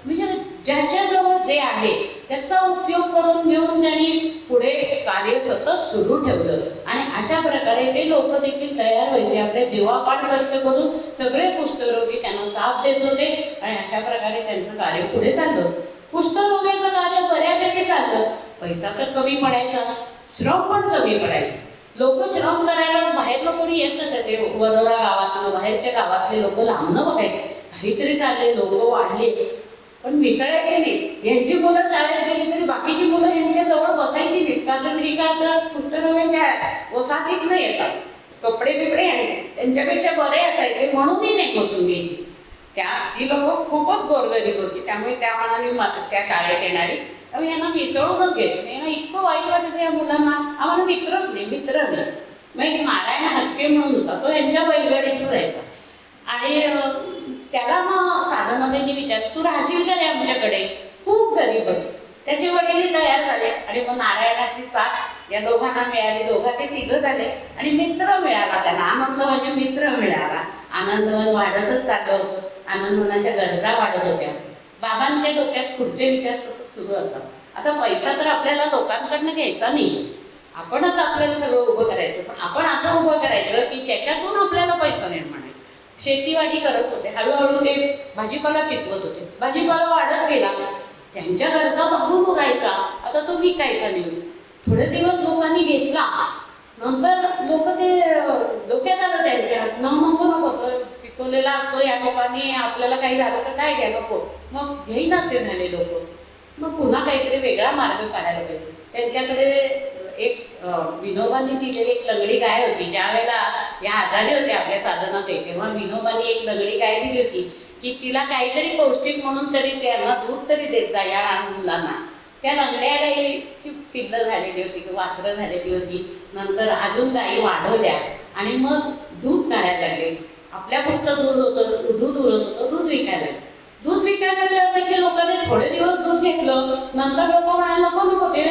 म्हणजे ज्याच्याजवळ जे आहे त्याचा उपयोग करून घेऊन त्यांनी पुढे कार्य सतत सुरू ठेवलं. आणि अशा प्रकारे ते लोक देखील तयार व्हायचे, आपल्या जीवापाड कष्ट करून सगळे कुष्ठरोगी त्यांना साथ देत होते. आणि अशा प्रकारे त्यांचं कार्य पुढे चाललं. कुष्ठरोगाचं कार्य बऱ्यापैकी चाललं. पैसा तर कमी पडायचा, श्रम पण कमी पडायचा. लोक श्रम करायला बाहेरनं कोणी येत नसायचे. वरोरा गावातनं, बाहेरच्या गावातले लोक लांबणं बघायचे. काहीतरी चालले, लोक वाढले, पण मिसळायचे नाही. यांची मुलं शाळेत गेली तरी बाकीची मुलं यांच्या जवळ बसायची नाहीत. का तर ही का तर कुष्ठरोग्यांच्या वसाहतीत न येतात, कपडे बिपडे यांचे त्यांच्यापेक्षा बरे असायचे म्हणूनही नाही बसून घ्यायची. ती लोक खूपच गोरगरीब होती, त्यामुळे त्या मनाने त्या शाळेत येणारी त्यामुळे यांना मिसळूनच घ्यायचं नाही. यांना इतकं वाईट वाटायचं या मुलांना, आम्हाला मित्र नाही. मग एक नारायण हत्के म्हणून होता, तो यांच्या बैलगाडीतून जायचा. आणि त्याला मग साधनाने विचारलं, तू राहशील का रे आमच्याकडे, खूप गरीब होते. त्याचे वडील तयार झाले आणि मग नारायणाची साथ या दोघांना मिळाली. दोघांचे 3 झाले आणि मित्र मिळाला त्यांना. आनंदवन मित्र मिळाला. आनंदवन वाढतच चाललं होतं. आनंदवनाच्या गरजा वाढत होत्या. बाबांच्या डोक्यात पुढचे विचार सतत सुरू असतात. आता पैसा तर आपल्याला लोकांकडनं घ्यायचा नाही, आपणच आपल्याला सगळं उभं करायचं. पण आपण असं उभं करायचं की त्याच्यातून आपल्याला पैसा निर्माण आहे. शेतीवाडी करत होते, हळूहळू ते भाजीपाला पिकवत होते. भाजीपाला वाढत गेला, त्यांच्या गरजा भागून उरायचा. आता तो विकायचा नाही. थोडे दिवस लोकांनी घेतला, नंतर लोक ते डोक्यात आलं त्यांच्या, नको पिकवलेला असतो या लोकांनी, आपल्याला काही झालं तर काय घ्या, नको. मग घेईन असे झाले लोक. मग पुन्हा काहीतरी वेगळा मार्ग काढायला पाहिजे. त्यांच्याकडे एक विनोबांनी दिलेली एक लंगडी गाय होती. ज्या वेळेला या आजारी होत्या आपल्या साधनात, तेव्हा विनोबांनी एक लंगडी गाय दिली होती की तिला काहीतरी पौष्टिक म्हणून तरी त्यांना दूध तरी देत जा या मुलांना. त्या लंगड्या गाईची पिल्लं झालेली होती, वासरं झालेली होती. नंतर अजून गायी वाढवल्या आणि मग दूध काढायला लागले. आपल्यापुरतं दूध उरत होतं, दूध विकायला लागलं. दूध विकायला लागलं की लोकांनी थोडे दिवस दूध घेतलं. नंतर लोक म्हणाले नको ते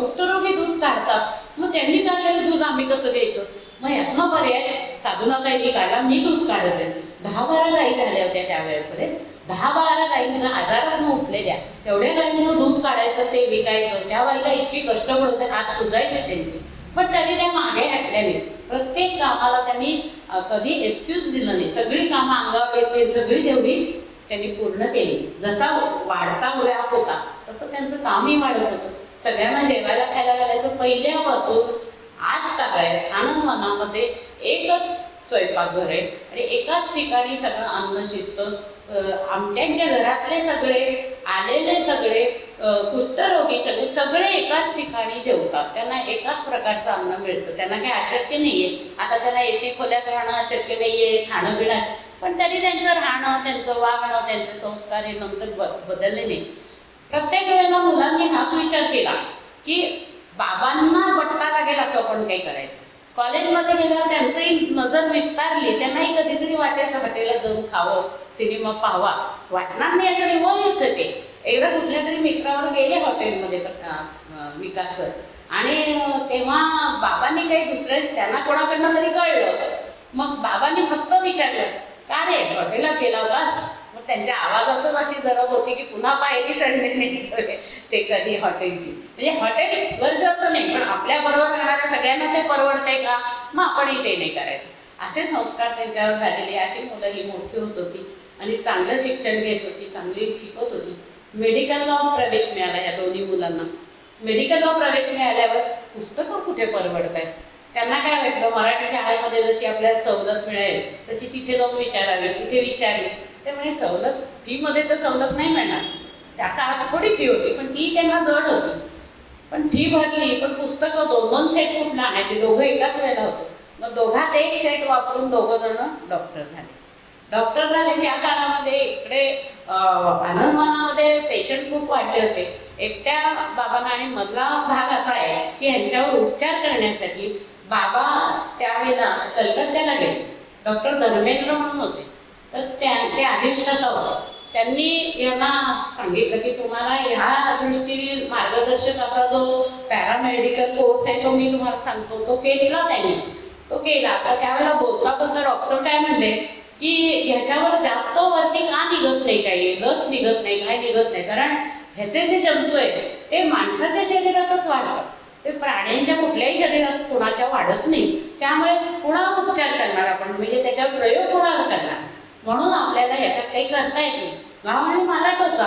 कुष्ठरोगी दूध काढतात, मग त्यांनी काढलेलं दूध आम्ही कसं घ्यायचं. मग यातनं पर्याय साधूनाताईंनी काढला, मी दूध काढत आहे. 10-12 गायी झाल्या होत्या त्यावेळेपर्यंत. 10-12 गायींचा आजारातून उठलेल्या, तेवढ्या गायींचं दूध काढायचं, ते विकायचं. त्या बाईला इतकी कष्ट पडत हात सुजायचे त्यांचे, पण तरी त्या मागे हटल्या नाही. प्रत्येक कामाला त्यांनी कधी एक्सक्यूज दिलं नाही. सगळी कामं अंगावर येते, सगळी तेवढी त्यांनी पूर्ण केली. जसा वाढता व्याप होता तसं त्यांचं कामही वाढत होतं. सगळ्यांना जेवायला खायला घालायचं. पहिल्यापासून आज तागायत आनंदवनामध्ये एकच स्वयंपाकघर आहे आणि एकाच ठिकाणी सगळं अन्न शिजतं. आमट्यांच्या घरातले सगळे आलेले सगळे कुष्ठरोगी सगळे एकाच ठिकाणी जेवतात. त्यांना एकाच प्रकारचं अन्न मिळतं. त्यांना काही अशक्य नाही आहे. आता त्यांना AC खोल्यात राहणं अशक्य नाही आहे, खाणं पिणं पण तरी त्यांचं राहणं, त्यांचं वागणं, त्यांचे संस्कार हे नंतर बदलले नाही. प्रत्येक वेळेला मुलांनी हाच विचार केला की बाबांना बट्टा लागेल असं पण काही करायचं. कॉलेजमध्ये गेल्यावर त्यांचंही नजर विस्तारली. त्यांनाही कधीतरी वाटायचं हॉटेलला जाऊन खावं, सिनेमा पाहावा. वाटणार नाही असं नाही, व्हायचं ते. एकदा कुठल्या तरी मित्रावर गेले हॉटेलमध्ये विकास सर, आणि तेव्हा बाबांनी काही दुसऱ्या त्यांना कोणाकडनं तरी कळलं. मग बाबांनी फक्त विचारलं, का रे हॉटेलात गेला होतास? मग त्यांच्या आवाजातच अशी जरब होती की पुन्हा पायरी चढणे नाही ते कधी हॉटेलची. म्हणजे हॉटेल गरज असं नाही, पण आपल्याबरोबर राहणाऱ्या सगळ्यांना ते परवडते का, मग आपणही ते नाही करायचं. असे संस्कार त्यांच्यावर झालेले. अशी मुलं ही मोठी होत होती आणि चांगलं शिक्षण घेत होती, चांगली शिकत होती. मेडिकल लॉ प्रवेश मिळाला या दोन्ही मुलांना. मेडिकल लॉ प्रवेश मिळाल्यावर पुस्तकं कुठे परवडत आहेत. त्यांना काय वाटलं, मराठी शाळेमध्ये जशी आपल्याला सवलत मिळेल तशी तिथे जाऊन विचारावी. तिथे विचारली ते म्हणजे सवलत, फीमध्ये तर सवलत नाही मिळणार. त्या काळात थोडी फी होती पण ती त्यांना जड होती. पण फी भरली, पण पुस्तकं 2-2 सेट कुठलं आणायचे, दोघं एकाच वेळेला होतं. मग दोघात एक सेट वापरून दोघं जण डॉक्टर झाले. डॉक्टर झाले त्या काळामध्ये इकडे आनंदवनामध्ये पेशंट खूप वाढले होते. एकट्या बाबांना आणि मधला भाग असा आहे की ह्यांच्यावर उपचार करण्यासाठी बाबा त्यावेळेला कलकत्त्याला गेले. डॉक्टर धर्मेंद्र म्हणून होते, तर ते अधिष्ठाता होते. त्यांनी यांना सांगितलं की तुम्हाला ह्या दृष्टीने मार्गदर्शक असा जो पॅरामेडिकल कोर्स आहे तो मी तुम्हाला सांगतो. तो केला त्यांनी, तो केला. तर त्यावेळेला बोलता बोलता डॉक्टर काय म्हणले की ह्याच्यावर जास्त वरती का निघत नाही, काही लस निघत नाही, काय निघत नाही, कारण ह्याचे जे जंतू आहे ते माणसाच्या शरीरातच वाढतात. ते प्राण्यांच्या कुठल्याही शरीरात कोणाच्या वाढत नाही. त्यामुळे पुन्हा उपचार करणार आपण, म्हणजे त्याच्यावर प्रयोग पुन्हा करणार. म्हणून आपल्याला ह्याच्यात काही करता येत नाही. गावाने मला टोचा,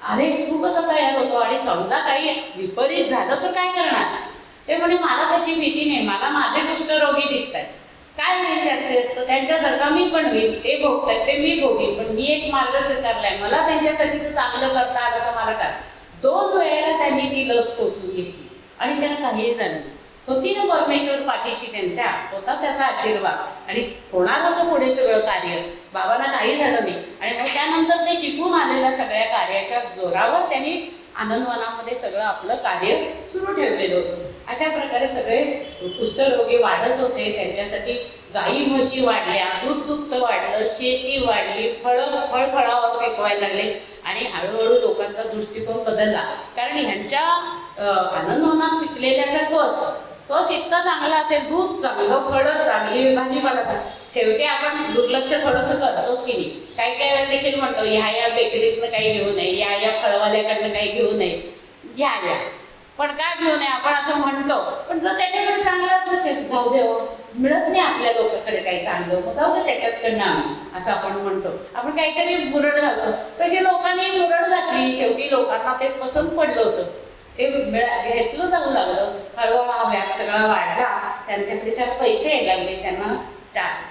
अरे तू कसं तयार होतो आणि समजा काही विपरीत झालं तर काय करणार. ते म्हणे मला त्याची भीती नाही, मला माझे कुष्ठरोगी दिसत आहेत, काय होईल जास्तीत जास्त त्यांच्यासारखा मी पण होईल. ते भोगतात ते मी भोगीन, पण मी एक मार्ग स्वीकारलाय. मला त्यांच्यासाठी तर चांगलं करता आलं तर मला काय. 2 वेळेला त्यांनी ती लस टोचून घेतली आणि त्यांना काहीही झालं नाही. होती ना परमेश्वर पाठीशी त्यांच्या, होता त्याचा आशीर्वाद आणि होणार होतं पुढे सगळं कार्य. बाबांना काही झालं नाही आणि मग त्यानंतर ते शिकून आलेल्या सगळ्या कार्याच्या जोरावर त्यांनी आनंदवनामध्ये सगळं आपलं कार्य सुरू ठेवलेलं होतं. अशा प्रकारे सगळे कुष्ठरोगी वाढत होते. त्यांच्यासाठी गाई म्हशी वाढल्या, दूध दुग्ध वाढलं, शेती वाढली, फळफळावर पिकवायला लागले आणि हळूहळू लोकांचा दृष्टिकोन बदलला. कारण ह्यांच्या आनंदवनात पिकलेल्याचा कस इतका चांगला असेल, दूध चांगलं, फळं चांगली, भाजीपाला. शेवटी आपण दुर्लक्ष थोडंसं करतोच की नाही. काही वेळेला देखील म्हणतो ह्या बेकरीतनं काही घेऊ नये, या फळवाल्याकडनं काही घेऊ नये, घ्या. पण काय घेऊ नये आपण असं म्हणतो. पण जर त्याच्याकडे चांगलं असलं, जाऊ दे, मिळत नाही आपल्या लोकांकडे काही चांगलं, मग जाऊ दे त्याच्याचकडनं आणू असं आपण म्हणतो. आपण काहीतरी मुरड घालतो. तशी लोकांनी मुरड घातली. शेवटी लोकांना ते पसंत पडलं होतं, ते घेतलं जाऊ लागलं. हळूहळू हा व्याप सगळा वाढला. त्यांच्याकडे 4 पैसे यायला लागले. त्यांना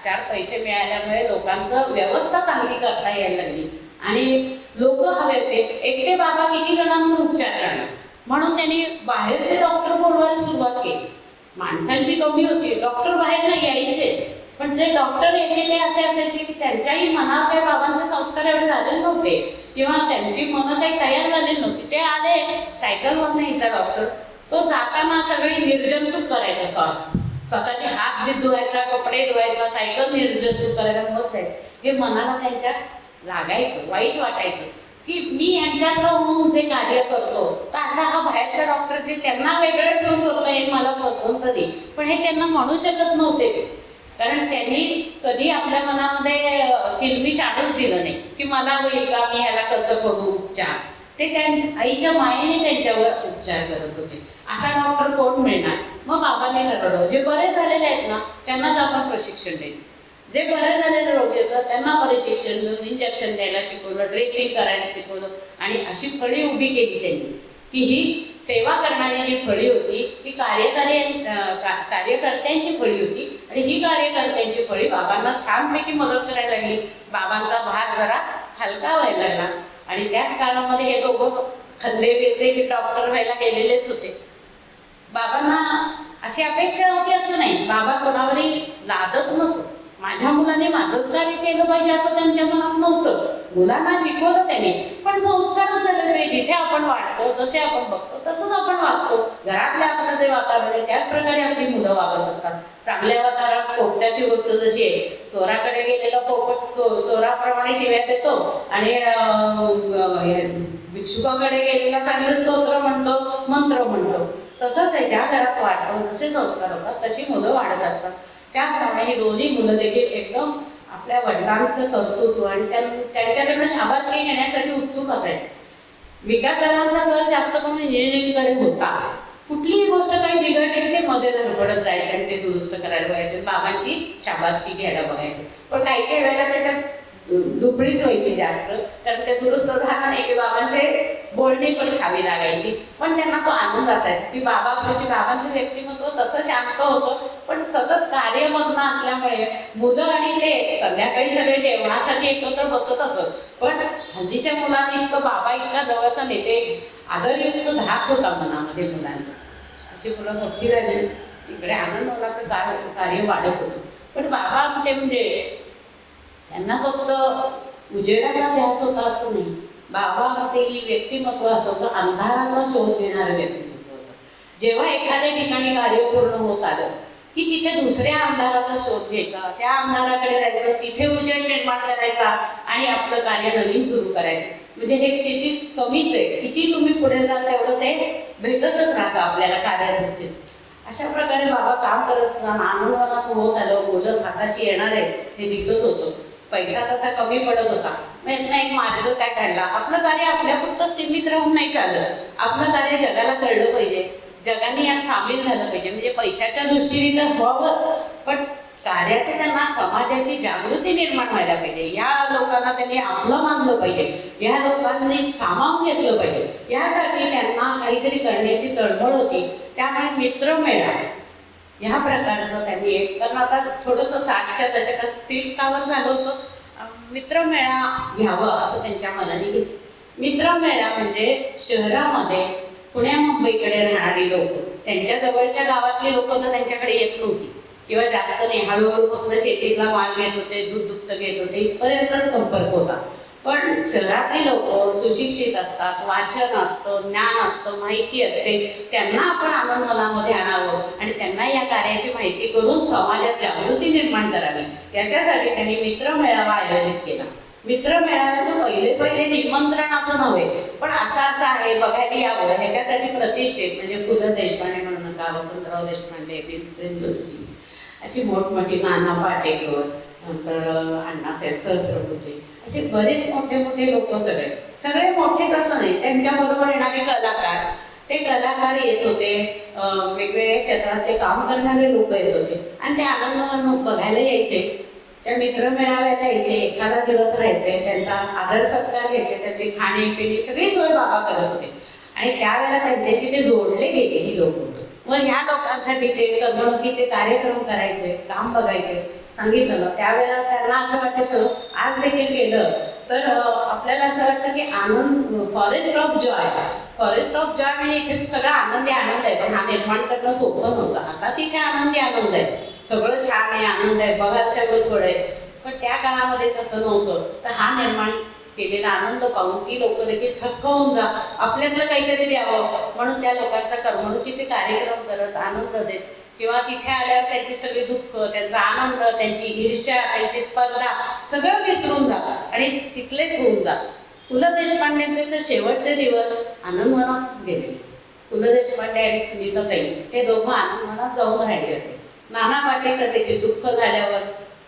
4 पैसे मिळाल्यामुळे लोकांचं व्यवस्था चांगली करता यायला लागली आणि लोक हवे होते. एकटे बाबा किती जणांवर उपचार करणार, म्हणून त्यांनी बाहेरचे डॉक्टर बोलवायला सुरुवात केली. माणसांची कमी होती, डॉक्टर बाहेर नाही यायचे. पण जे डॉक्टर यायचे ते असे असायचे की त्यांच्याही मनात काही बाबांचे संस्कार एवढे झालेले नव्हते किंवा त्यांची मनं काही तयार झालेली नव्हती. ते आले, सायकलवर न्यायचा डॉक्टर. तो जाताना सगळी निर्जंतुक करायचा, स्वतःचे हात धुवायचा, कपडे धुवायचा, सायकल निर्जंतुक करायला मत जायचं. हे मनाला त्यांच्या लागायचं, वाईट वाटायचं की मी यांच्यातलं होऊन जे कार्य करतो तर असा हा बाहेरचा डॉक्टर जे त्यांना वेगळं ठेवून करतो हे मला पसंत नाही. पण हे त्यांना म्हणू शकत नव्हते ते, कारण त्यांनी कधी आपल्या मनामध्ये किलमिश आणूच दिलं नाही की मला होईल का, मी ह्याला कसं करू उपचार. ते आईच्या मायेने त्यांच्यावर उपचार करत होते. असा डॉक्टर कोण मिळणार. मग बाबांनी ठरवलं जे बरे झालेले आहेत ना त्यांनाच आपण प्रशिक्षण द्यायचं. जे बरे झालेले रोगी होतात त्यांना प्रशिक्षण देऊन इंजेक्शन द्यायला शिकवलं, ड्रेसिंग करायला शिकवलं आणि अशी फळी उभी केली त्यांनी. की ही सेवा करणारी जी फळी होती ती कार्यकर्त्यांची फळी होती आणि ही कार्यकर्त्यांची फळी बाबांना छानपैकी मदत करायला लागली. बाबांचा भार जरा हलका व्हायला लागला आणि त्याच काळामध्ये हे दोघं खंदे बिरदे हे डॉक्टर व्हायला गेलेलेच होते. बाबांना अशी अपेक्षा होती असं नाही, बाबा कोणावरही लादत नसत. माझ्या मुलाने माझंच कार्य केलं पाहिजे असं त्यांच्या मनात नव्हतं. मुलांना शिकवलं त्याने, पण संस्कारच झालं ते जिथे आपण वाटतो, जसे आपण बघतो तसंच आपण वागतो. घरातलं आपलं जे वातावरण आहे त्याच प्रकारे आपली मुलं वागत असतात. चांगल्या वातावरणात पोपट्याची गोष्ट जशी आहे, चोराकडे गेलेला पोपट चोराप्रमाणे शिव्या देतो आणि भिक्षुकाकडे गेलेला चांगलं स्तोत्र म्हणतो, मंत्र म्हणतो. तसंच आहे, ज्या घरात वाढतो जसे संस्कार होतात तशी मुलं वाढत असतात. त्याप्रमाणे ही दोन्ही मुलं देखील एकदम आपल्या वडिलांचं कर्तृत्व आणि त्यांच्याकडनं शाबासकी घेण्यासाठी उत्सुक असायचे. विकासदारांचा कल जास्त करून इंजिनिअरिंगकडे होता. कुठलीही गोष्ट काही बिघडली की ते मध्ये धडपडत जायचे आणि ते दुरुस्त करायला बघायचे, बाबांची शाबासकी घ्यायला बघायचे. पण काही काही वेळेला त्याच्यात दुबळीच व्हायची जास्त, कारण ते दुरुस्त झालं नाही की बाबांचे बोलणी पण खावी लागायची. पण त्यांना तो आनंद असायचा की बाबांचं व्यक्तिमत्व तसं शांत होतं, पण सतत कार्यमग्न असल्यामुळे मुलं आणि ते संध्याकाळी सगळे जेवणासाठी एकत्र बसत असत. पण हल्लीच्या मुलांनी इतकं बाबा इतका जवळचा नेते आदरयुक्त धाक होता मनामध्ये मुलांचा. अशी मुलं मोठी झाली, इकडे आनंदवनाचं कार्य वाढत होतं. पण बाबा म्हणजे त्यांना फक्त उजेडाचा ध्यास होता असं नाही. बाबामध्ये ही व्यक्तिमत्व असं होतं, अंधाराचा शोध घेणारं व्यक्तिमत्व होतं. जेव्हा एखाद्या ठिकाणी कार्य पूर्ण होत आलं की तिथे दुसऱ्या अंधाराचा शोध घ्यायचा, त्या अंधाराकडे जायचं, तिथे उजेड निर्माण करायचा आणि आपलं कार्य नवीन सुरू करायचं. म्हणजे हे क्षितिज कमीच आहे, किती तुम्ही पुढे जाल तेवढं ते भेटतच राहतं आपल्याला कार्याचं चित्र. अशा प्रकारे बाबा काम करत असताना आनंदवनाचं होत आलं, मुलं हाताशी येणार आहे हे दिसत होतं. पैसा तसा कमी पडत होता. मग यांना एक मार्ग काय काढला, आपलं कार्य आपल्यापुरतं सीमित राहून नाही चाललं, आपलं कार्य जगाला कळलं पाहिजे, जगाने यात सामील झालं पाहिजे. म्हणजे पैशाच्या दृष्टीने तर व्हावंच, पण कार्याचे त्यांना समाजाची जागृती निर्माण व्हायला पाहिजे. या लोकांना त्यांनी आपलं मानलं पाहिजे, या लोकांनी सामावून घेतलं पाहिजे. यासाठी त्यांना काहीतरी करण्याची तळमळ होती. त्यामुळे मित्रमेळा ह्या प्रकारचं त्यांनी एक, कारण आता थोडंसं 60च्या दशकात स्थिर स्थावर झालं होतं, मित्रमेळा घ्यावं असं त्यांच्या मनाने घेतलं. मित्रमेळा म्हणजे शहरामध्ये पुण्या मुंबईकडे राहणारी लोक, त्यांच्या जवळच्या गावातली लोक तर त्यांच्याकडे येत नव्हती किंवा जास्त नाही, हळूहळू फक्त शेतीतला माल घेत होते, दूध दुभतं घेत होते, इथपर्यंतच संपर्क होता. पण शहरातली लोक सुशिक्षित असतात, वाचन असतं, ज्ञान असतं, माहिती असते. त्यांना आपण आनंदवनामध्ये आणावं आणि त्यांना या कार्याची माहिती करून समाजात जागृती निर्माण करावी, याच्यासाठी त्यांनी मित्रमेळावा आयोजित केला. मित्रमेळाव्याचं पहिले निमंत्रण असं नव्हे, पण असं आहे बघायला यावं, ह्याच्यासाठी प्रतिष्ठित म्हणजे पु ल देशपांडे म्हणू नका, वसंतराव देशपांडे, भीमसेन जोशी, अशी मोठमोठी नाना पाटेकर, नंतर अण्णासाहेब सरस्वती, असे बरेच मोठे लोक सगळे मोठेच असं नाही, त्यांच्याबरोबर येणारे कलाकार, ते कलाकार येत होते, वेगवेगळ्या क्षेत्रात ते काम करणारे लोक येत होते आणि ते आनंदवन बघायला यायचे, त्या मित्रमेळाव्याला यायचे, एखादा दिवस राहायचे, त्यांचा आदर सत्कार घ्यायचे, त्यांची खाणेपिणी सगळी सोय बाबा करत होते आणि त्यावेळेला त्यांच्याशी ते जोडले गेले ही लोक. मग ह्या लोकांसाठी ते करमणुकीचे कार्यक्रम करायचे, काम बघायचे, सांगितलं. त्यावेळेला त्यांना असं वाटायचं आज देखील केलं तर आपल्याला असं वाटतं की आनंद, फॉरेस्ट ऑफ जॉय म्हणजे इथे सगळा आनंद आहे, पण हा निर्माण करणं सोपं नव्हतं. आता तिथे आनंदी आनंद आहे, सगळं छान आहे, आनंद आहे, बघाल तेवढं थोडं आहे, पण त्या काळामध्ये तसं नव्हतं. तर हा निर्माण केलेला आनंद पाहून ती लोक देखील थक्क होऊन जा, आपल्यातलं काहीतरी द्यावं म्हणून त्या लोकांचा करमणुकीचे कार्यक्रम करत, आनंद देत किंवा तिथे आल्यावर त्यांची सगळी दुःख, त्यांचा आनंद, त्यांची ईर्ष्या, त्यांची स्पर्धा सगळं विसरून जा आणि तिथलेच होऊन जा. पु ल देशपांडेंचे तर शेवटचे दिवस आनंदवनातच गेलेले. पु ल देशपांडे आणि सुनीताताई हे दोघं आनंदवनात जाऊन राहिले होते. नाना पाटेकर देखील दुःख झाल्यावर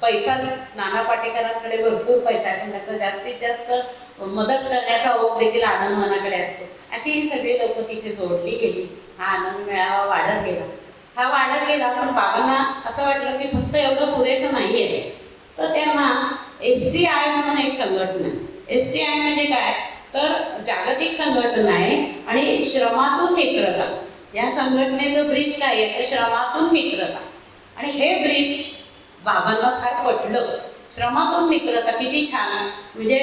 पैसा, नाना पाटेकरांकडे भरपूर पैसा आहे, पण त्याचा जास्तीत जास्त मदत करण्याचा ओघ देखील आनंदवनाकडे असतो. अशी ही सगळी लोक तिथे जोडली गेली. हा आनंद मेळावा वाढत गेला. पण बाबांना असं वाटलं की फक्त एवढं पुरेसं नाही आहे, तर त्यांना SCI म्हणून एक संघटना, SCI म्हणजे काय तर जागतिक संघटना आहे आणि श्रमातून मित्रता, या संघटनेचं ब्रीद काय आहे तर श्रमातून मित्रता. आणि हे ब्रीद बाबांना फार पटलं. श्रमातून मित्रता किती छान, म्हणजे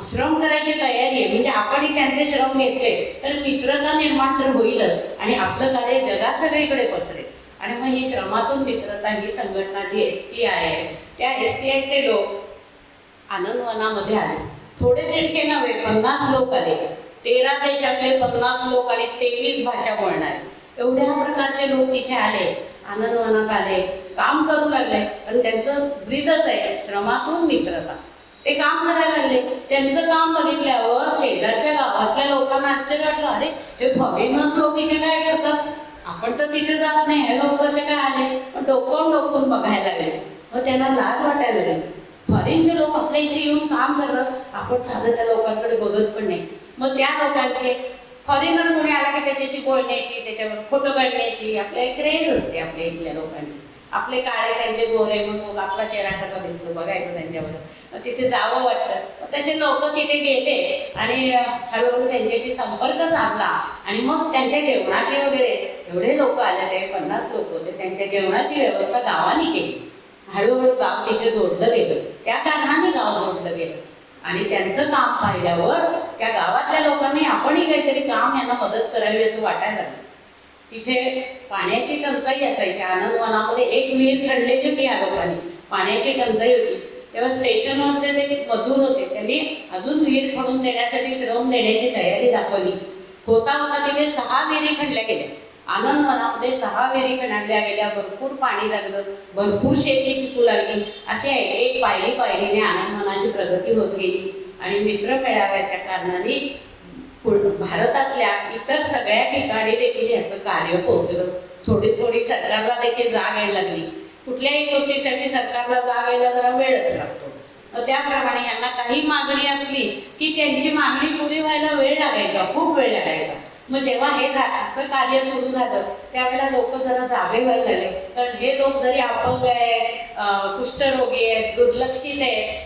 श्रम करायची तयारी आहे, म्हणजे आपणही त्यांचे श्रम घेतले तर मित्रता निर्माण तर होईलच आणि आपलं कार्य जगात सगळीकडे पसरेल. आणि मग ही श्रमातून मित्रता ही संघटना जी SCI आहे, त्या SCIचे लोक आनंदवनामध्ये आले. थोडे तिडके नव्हे, 50 लोक आले. 13 देशातले 50 लोक आणि 23 भाषा बोलणारे एवढ्या प्रकारचे लोक तिथे आले, आनंदवनात आले, काम करू लागले. आणि त्यांचं ब्रीदच आहे श्रमातून मित्रता. ते काम करायला लागले. त्यांचं काम बघितल्यावर शेजारच्या गावातल्या लोकांना आश्चर्य वाटलं, अरे हे फॉरेनर लोक इथे काय करतात, आपण तर तिथे जात नाही, हे लोक कसे काय आले. पण डोकून बघायला लागले. मग त्यांना लाज वाटायला लागली, फॉरेनचे लोक आपल्या इथे येऊन काम करतात, आपण साधं त्या लोकांकडे बघत पण नाही. मग त्या लोकांचे फॉरेनर कोणी आला की त्याच्याशी बोलण्याची, त्याच्यावर फोटो काढण्याची आपल्या क्रेज असते आपल्या इथल्या लोकांची. आपले काळे त्यांचे गोरे, मग आपला चेहरा कसा दिसतो बघायचं त्यांच्यावर, तिथे जावं वाटतं. तसे लोक तिथे गेले आणि हळूहळू त्यांच्याशी संपर्क साधला. आणि मग त्यांच्या जेवणाचे वगैरे एवढे लोक आले, ते 50 लोक होते, त्यांच्या जेवणाची व्यवस्था गावाने केली. हळूहळू गाव तिथे जोडलं गेलं, त्या कारणाने गाव जोडलं गेलं. आणि त्यांचं काम पाहिल्यावर त्या गावातल्या लोकांनी आपणही काहीतरी काम यांना मदत करावी असं वाटायला लागलं. तिथे पाण्याची टंचाई असायची. आनंदवनामध्ये एक विहीर खणलेली होती या लोकांनी, पाण्याची टंचाई होती. तेव्हा स्टेशनवरचे जे मजूर होते त्यांनी अजून विहीर खणून देण्यासाठी श्रम देण्याची तयारी दाखवली. होता तिथे 6 विहिरी खणल्या गेल्या. आनंदवनामध्ये 6 विहिरी खणल्या गेल्या. भरपूर पाणी लागलं, भरपूर शेती पिकू लागली. असे एक पायरीने आनंदवनाची प्रगती होत गेली. आणि मित्र मेळाव्याच्या कारणाने भारतातल्या इतर सगळ्या ठिकाणी देखील याचं कार्य पोहोचलं. थोडी सरकारला देखील जाग यायला लागली. कुठल्याही गोष्टीसाठी सरकारला जाग यायला जरा वेळच लागतो. त्याप्रमाणे यांना काही मागणी असली की त्यांची मागणी पुरी व्हायला वेळ लागायचा, खूप वेळ लागायचा. मग जेव्हा हे असं कार्य सुरू झालं त्यावेळेला लोक जरा जागे व्हायला लागले. कारण हे लोक जरी अपंग आहेत, कुष्ठरोगी आहेत, दुर्लक्षित आहेत,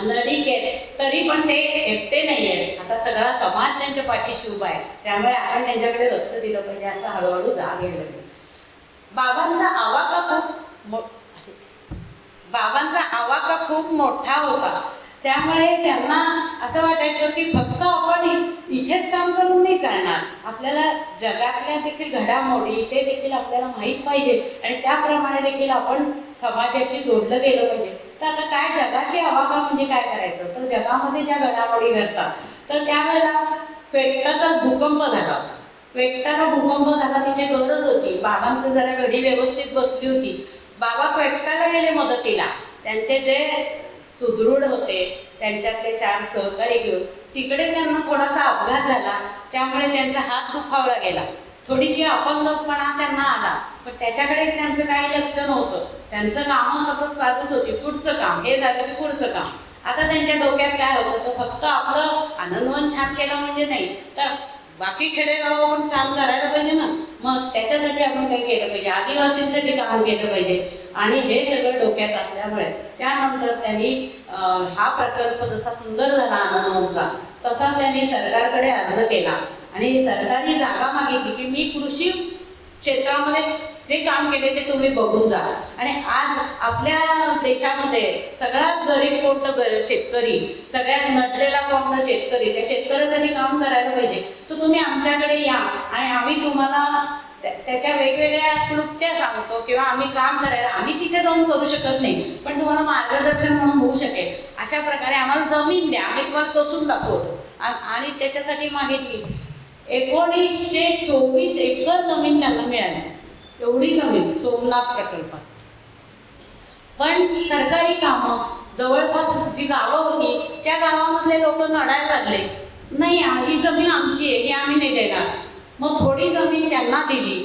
नडीक आहेत, तरी पण ते एकटे नाही आहेत. आता सगळा समाज त्यांच्या पाठीशी उभा आहे. त्यामुळे आपण त्यांच्याकडे लक्ष दिलं पाहिजे, असं हळूहळू जाग यायला लागली. बाबांचा आवाका खूप मोठा होता. त्यामुळे त्यांना असं वाटायचं की फक्त आपण इथेच काम करून नाही चालणार, आपल्याला जगातल्या देखील घडामोडी ते देखील आपल्याला माहीत पाहिजे आणि त्याप्रमाणे देखील आपण समाजाशी जोडलं गेलं पाहिजे. तर आता काय जगाशी आवाका म्हणजे काय करायचं, तर जगामध्ये ज्या घडामोडी घडतात, तर त्यावेळेला पेट्टाचा भूकंप झाला होता. पेट्टाला भूकंप झाला, तिथे गरज होती. बाबांचं जरा घडी व्यवस्थित बसली होती. बाबा पेट्टाला गेले मदतीला. त्यांचे जे सुदृढ होते त्यांच्यातले 4 सहकारी घेऊन तिकडे त्यांना थोडासा अपघात झाला. त्यामुळे त्यांचा हात दुखावला गेला. थोडीशी अपंगपणा त्यांना आला. पण त्याच्याकडे त्यांचं काही लक्ष नव्हतं. त्यांचं कामं सतत चालूच होती. पुढचं काम हे झालं की पुढचं काम. आता त्यांच्या डोक्यात काय होतं, तर फक्त आपलं आनंदवन छान केलं म्हणजे नाही, तर बाकी खेडेगाव पण छान करायला पाहिजे ना. मग त्याच्यासाठी आपण काही केलं पाहिजे, आदिवासींसाठी काम केलं पाहिजे. आणि हे सगळं डोक्यात असल्यामुळे त्यानंतर त्यांनी हा प्रकल्प जसा सुंदर झाला आनंदवनचा, तसा त्यांनी सरकारकडे अर्ज केला आणि सरकारी जागा मागितली की मी कृषी क्षेत्रामध्ये जे काम केले ते तुम्ही बघून जा. आणि आज आपल्या देशामध्ये सगळ्यात गरीब कोणतं शेतकरी, सगळ्यात नटलेला कोणता शेतकरी, त्या शेतकऱ्यासाठी काम करायला पाहिजे. तर तुम्ही आमच्याकडे या आणि आम्ही तुम्हाला त्याच्या वेगवेगळ्या कृत्या सांगतो किंवा आम्ही काम करायला, आम्ही तिथे जाऊन करू शकत नाही पण तुम्हाला मार्गदर्शन म्हणून होऊ शकेल अशा प्रकारे आम्हाला जमीन द्या, आम्ही तुम्हाला कसून दाखवतो. आणि त्याच्यासाठी मागितली 1924 एकर जमीन त्यांना मिळाली. एवढी जमीन सोमनाथ प्रकल्पासाठी. पण सरकारी कामं जवळपास जी गावं होती त्या गावामधले लोक नडायला लागले, नाही ही जमीन आमची आहे, ही आम्ही नाही देणार. मग थोडी जमीन त्यांना दिली.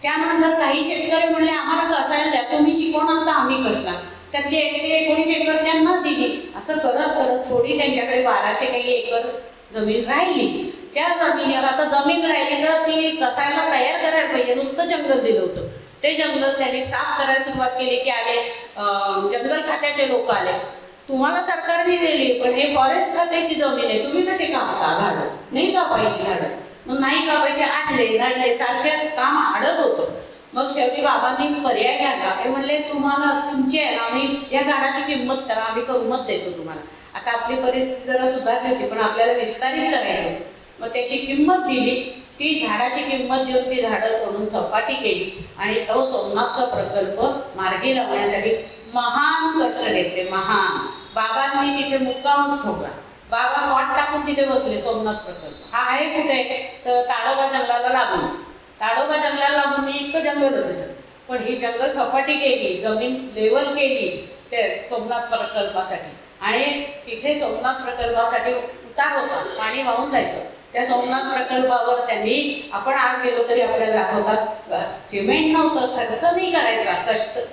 त्यानंतर काही शेतकरी म्हणले आम्हाला कसायला द्या, तुम्ही शिकवणार तर आम्ही कसणार. त्यातली 119 एकर त्यांना दिली. असं करत करत थोडी त्यांच्याकडे 1200 काही एकर जमीन राहिली. त्या जमिनीवर आता जमीन राहिली तर ती कसायला तयार करायला पाहिजे. नुसतं जंगल दिलं होतं. ते जंगल त्यांनी साफ करायला सुरुवात केली की आले जंगल खात्याचे लोक आले. तुम्हाला सरकारने दिली, पण हे फॉरेस्ट खात्याची जमीन आहे, तुम्ही कसे कापता झाडं? नाही कापायची झाडं. मग नाही कापायचे, आडले नडले सारखे काम अडत होतं. मग शेवटी बाबांनी पर्याय काढला. ते म्हणले तुम्हाला तुमची आहे ना, आम्ही या झाडाची किंमत करा, आम्ही किंमत देतो तुम्हाला. आता आपली परिस्थिती जरा सुधारली होती, पण आपल्याला विस्तारित करायचं होतं. मग त्याची किंमत दिली. ती झाडाची किंमत देऊन ती झाडं तोडून सपाटी केली आणि तो सोमनाथचा प्रकल्प मार्गी लावण्यासाठी महान कष्ट घेतले. महान. बाबांनी तिथे मुक्कामच ठोकला. बाबा पॉट टाकून तिथे बसले. सोमनाथ प्रकल्प हा आहे कुठे? तर ताडोबा जंगलाला लागून. ताडोबा जंगलाला लागून मी इतकं जंगलच असं, पण ही जंगल सपाटी केली, जमीन लेवल केली ते सोमनाथ प्रकल्पासाठी. आणि तिथे सोमनाथ प्रकल्पासाठी उतार होता, पाणी वाहून जायचं. त्या सोमनाथ प्रकल्पावर त्यांनी, आपण आज गेलो तरी आपल्याला दाखवतात, सिमेंट नव्हतं, खर्च नाही करायचा,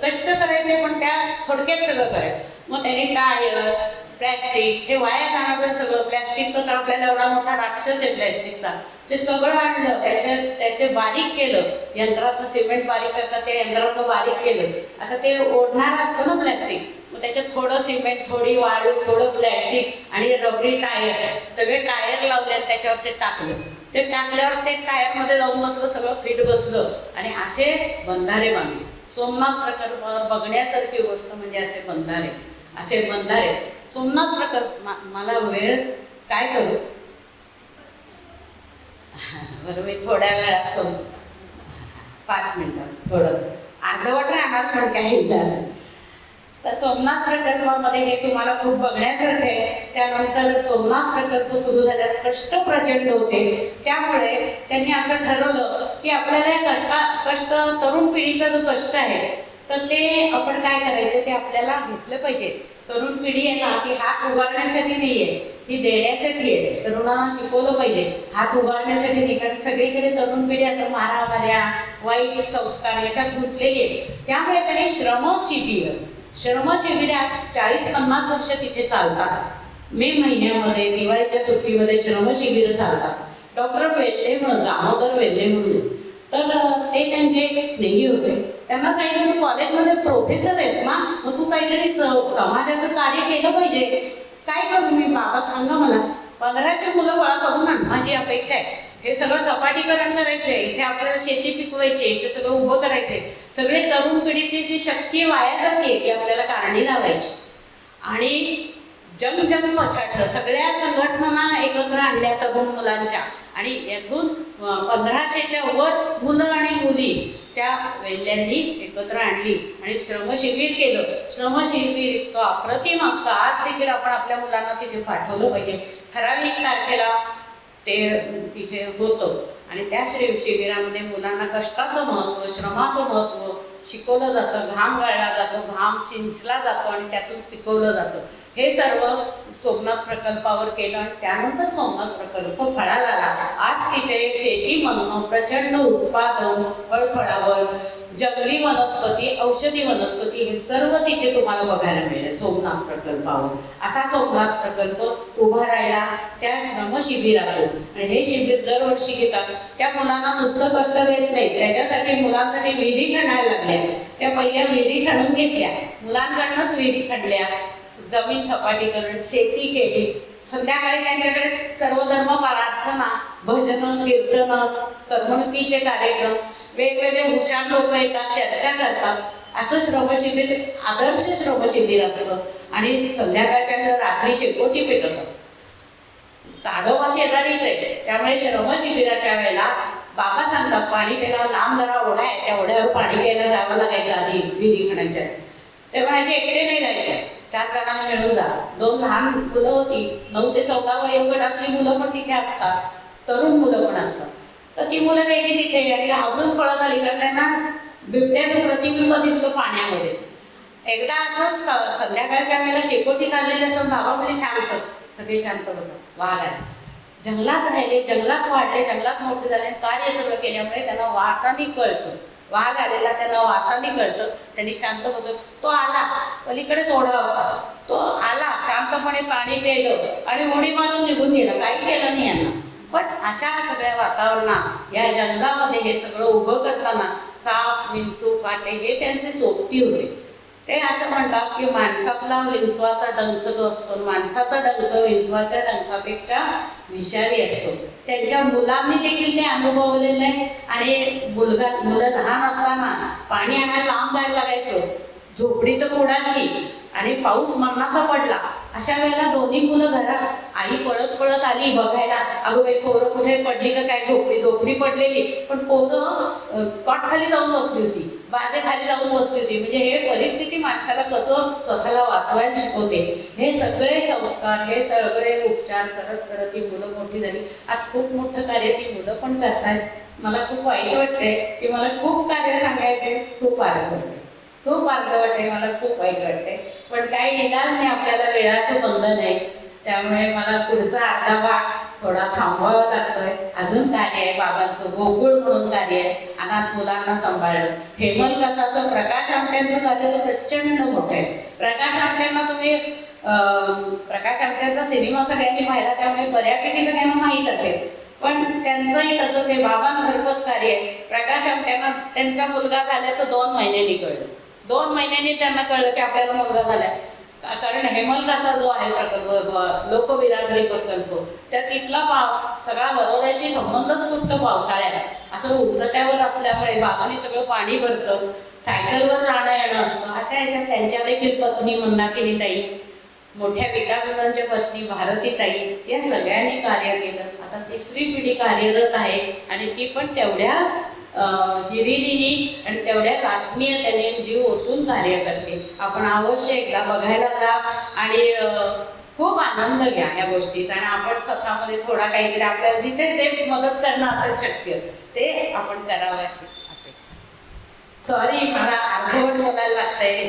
कष्ट करायचे, पण त्या थोडक्यात सगळं करायचं. मग त्यांनी टायर, प्लॅस्टिक, हे वाया जाणारं सगळं, प्लॅस्टिकचं तर आपल्याला एवढा मोठा राक्षस आहे प्लॅस्टिकचा, ते सगळं आणलं, त्याचे बारीक केलं. यंत्रातनं सिमेंट बारीक करतात, ते यंत्रातनं बारीक केलं. आता ते ओढणारं असतं ना प्लॅस्टिक, मग त्याच्यात थोडं सिमेंट, थोडी वाळू, थोडं प्लॅस्टिक आणि रबरी टायर, सगळे टायर लावले, त्याच्यावर ते टाकलं. ते टाकल्यावर ते टायरमध्ये जाऊन बसलं, सगळं फिट बसलं आणि असे बंधारे बांधले. सोमनाथ प्रकल्पावर बघण्यासारखी गोष्ट म्हणजे असे बंधारे, असे बंधारे. सोमनाथ प्रकल्प, मला वेळ काय करू? बरं, मी थोड्या वेळात 5 मिनिटं थोडं अर्धवट राहणार, पण काही इलाज. तर सोमनाथ प्रकल्पामध्ये हे तुम्हाला खूप बघण्यासारखे आहे. त्यानंतर सोमनाथ प्रकल्प सुरू झाल्यावर कष्ट प्रचंड होते. त्यामुळे त्यांनी असं ठरवलं की आपल्याला या कष्ट तरुण पिढीचा जो कष्ट आहे, तर ते आपण काय करायचं, ते आपल्याला घेतलं पाहिजे. तरुण पिढी आहे ना, ती हात उगारण्यासाठी नाही आहे, ती देण्यासाठी आहे. तरुणांना शिकवलं पाहिजे, हात उगारण्यासाठी नाही. कारण सगळीकडे तरुण पिढी आता मारामाऱ्या, वाईट संस्कार याच्यात गुंतलेली आहे. त्यामुळे त्यांनी श्रमशिबिर 40-50 वर्ष तिथे चालतात. मे महिन्यामध्ये, दिवाळीच्या सुट्टीमध्ये श्रमशिबिर चालतात. डॉक्टर वेल्हे म्हणून, दामोदर वेल्हे म्हणून, तर ते त्यांचे एक स्नेही होते. त्यांना सांगितलं तू कॉलेजमध्ये प्रोफेसर आहेस ना, मग तू काहीतरी समाजाचं कार्य केलं पाहिजे. काय करू मी? बाबा सांगा मला. 1500 मुलं गोळा करून आण, माझी अपेक्षा आहे. हे सगळं सपाटीकरण करायचंय, इथे आपल्याला शेती पिकवायची, इथे सगळं उभं करायचंय. सगळे तरुण पिढीची जी शक्ती वाया जाते ती आपल्याला कारणी लावायची. आणि जग पछाडलं. सगळ्या संघटना एकत्र आणल्या तरुण मुलांच्या, आणि यातून 1500च्या वर मुलं आणि मुली त्या वेल्ल्यांनी एकत्र आणली आणि श्रमशिबिर केलं. श्रमशिबिर इतकं अप्रतिम असतं. आज देखील आपण आपल्या मुलांना तिथे पाठवलं पाहिजे. ठराविक तारखेला ते तिथे होतं आणि त्या शिबिरामध्ये मुलांना कष्टाचं महत्त्व, श्रमाचं महत्त्व शिकवलं जातं. घाम गाळला जातो, घाम सिंचला जातो आणि त्यातून पिकवलं जातं. हे सर्व सोमनाथ प्रकल्पावर केलं आणि त्यानंतर सोमनाथ प्रकल्प फळाला आला. आज तिथे शेतीमधून प्रचंड उत्पादन, फळफळावळ, जंगली वनस्पती, औषधी वनस्पती हे सर्व तिथे तुम्हाला बघायला मिळेल सोमनाथ प्रकल्पावर. असा सोमनाथ प्रकल्प उभा राहिला त्या श्रमशिबिरातून. आणि हे शिबिर दरवर्षी घेतात. त्या मुलांना नुसतं कष्ट घेत नाही, त्याच्यासाठी मुलांसाठी विहिरी खणायला लागल्या. त्या पहिल्या विहिरी खणून घेतल्या, मुलांकडनंच विहिरी खणल्या, जमीन सपाटीकरण, शेती केली. संध्याकाळी त्यांच्याकडे सर्वधर्म प्रार्थना, भजन, कीर्तन, करमणुकीचे कार्यक्रम, वेगवेगळे हुशार लोक येतात, चर्चा करतात. असं श्रमशिबिर, आदर्श श्रमशिबिर असतं. आणि संध्याकाळच्या रात्री शेकोटी पेटवतात. ताडोबा शेजारीच आहे, त्यामुळे श्रमशिबिराच्या वेळेला बाबा सांगतात पाणी प्यायला लांब जरा ओढा आहे, त्या ओढ्यावर पाणी प्यायला जावं लागायचं आधी विहिरी खणायच्या. ते म्हणायचे एकटे नाही जायचे, 4 जणांना मिळून जा. 2 लहान मुलं होती, 9 ते 14 वयोगटातली मुलं पण तिथे असतात, तरुण मुलं पण असतात. तर ती मुलं गेली तिथे आणि घाबरून पळत आली, कारण त्यांना बिबट्याचं प्रतिबिंब दिसलं पाण्यामध्ये. एकदा असं संध्याकाळच्या वेळेला शेकोटी चाललेली असं गावामध्ये शांत, सगळे शांत बसत. वाघ आले, जंगलात राहिले, जंगलात वाढले, जंगलात मोठे झाले. कार्य सगळं केल्यामुळे त्यांना वासाने कळतं, वाघ आलेला त्यांना वासाने कळतं. त्यांनी शांत बसत, तो आला, पलीकडेच ओढा होता, तो आला, शांतपणे पाणी प्यायलं आणि उडी मारून निघून गेला, काही केलं नाही यांना. पण अशा सगळ्या वातावरणात या जंगलामध्ये हे सगळं उभं करताना साप, विंचू, काटे हे त्यांचे सोबती होते. ते असं म्हणतात की माणसातला विंचवाचा डंख जो असतो, माणसाचा डंख विंचवाच्या डंखापेक्षा विषारी असतो. त्यांच्या मुलांनी देखील ते अनुभवलेलं आहे. आणि मुलं लहान असताना पाणी आणायला लांब जायला लागायचं, झोपडी तर कुणाची, आणि पाऊस मरणाचा पडला. अशा वेळेला दोन्ही मुलं घरात, आई पळत पळत आली बघायला, अगं बाई पोरं कुठे पडली का काय, झोपडी पडलेली, पण पोरं कॉटखाली जाऊन बसली होती, बाजेखाली जाऊन बसली होती. म्हणजे हे परिस्थिती माणसाला कसं स्वतःला वाचवायला शिकवते. हे सगळे संस्कार, हे सगळे उपचार करत करत ही मुलं मोठी झाली. आज खूप मोठं कार्य ती मुलं पण करतायत. मला खूप वाईट वाटते की मला खूप कार्य सांगायचे, खूप अर्धवट आहे, मला खूप वाईट वाटते. पण काही इलाज नाही, आपल्याला वेळाचं बंधन आहे. त्यामुळे मला पुढचा अर्धा भाग थोडा थांबवावा लागतोय. अजून कार्य आहे, बाबांचं गोकुळ म्हणून कार्य आहे, अनाथ मुलांना सांभाळलं. हेमलकसाचं, प्रकाश आमट्यांचं कार्य तर प्रचंड मोठं आहे. प्रकाश आमट्यांना तुम्ही प्रकाश आमट्यांचा सिनेमा सगळ्यांनी पाहिला, त्यामुळे बऱ्यापैकी सगळ्यांना माहीत असेल. पण त्यांचंही तसंच आहे, बाबांसारखंच कार्य आहे. प्रकाश आमट्यांना त्यांचा मुलगा झाल्याचं 2 महिन्यांनी कळलं. 2 महिन्यांनी त्यांना कळलं की आपल्याला मुलगा झालाय. कारण हेमलकसा जो आहे प्रकल्प, लोकबिरादरी प्रकल्प, त्या तिथला सगळा बरोबरशी संबंधच फक्त पावसाळ्यात असं उंचट्यावर असल्यामुळे बाजूने सगळं पाणी भरतं, सायकलवर जाणं येणं असतं. अशा ह्याच्यात त्यांच्या देखील पत्नी मंदाकिनीताई, मोठ्या विकासकांच्या पत्नी भारतीताई, या सगळ्यांनी कार्य केलं. आता 3री पिढी कार्यरत आहे आणि ती पण तेवढ्याच हिरिरीने आणि तेवढ्याच आत्मीयतेने जीव ओतून कार्य करते. आपण अवश्य एकदा बघायला जा आणि खूप आनंद घ्या या गोष्टीचा. आणि आपण स्वतःमध्ये थोडा काहीतरी आपल्याला जिथे जे मदत करणं असेल शक्य ते आपण करावं अशी अपेक्षा. सॉरी, मला अर्धवट बोलायला लागतंय.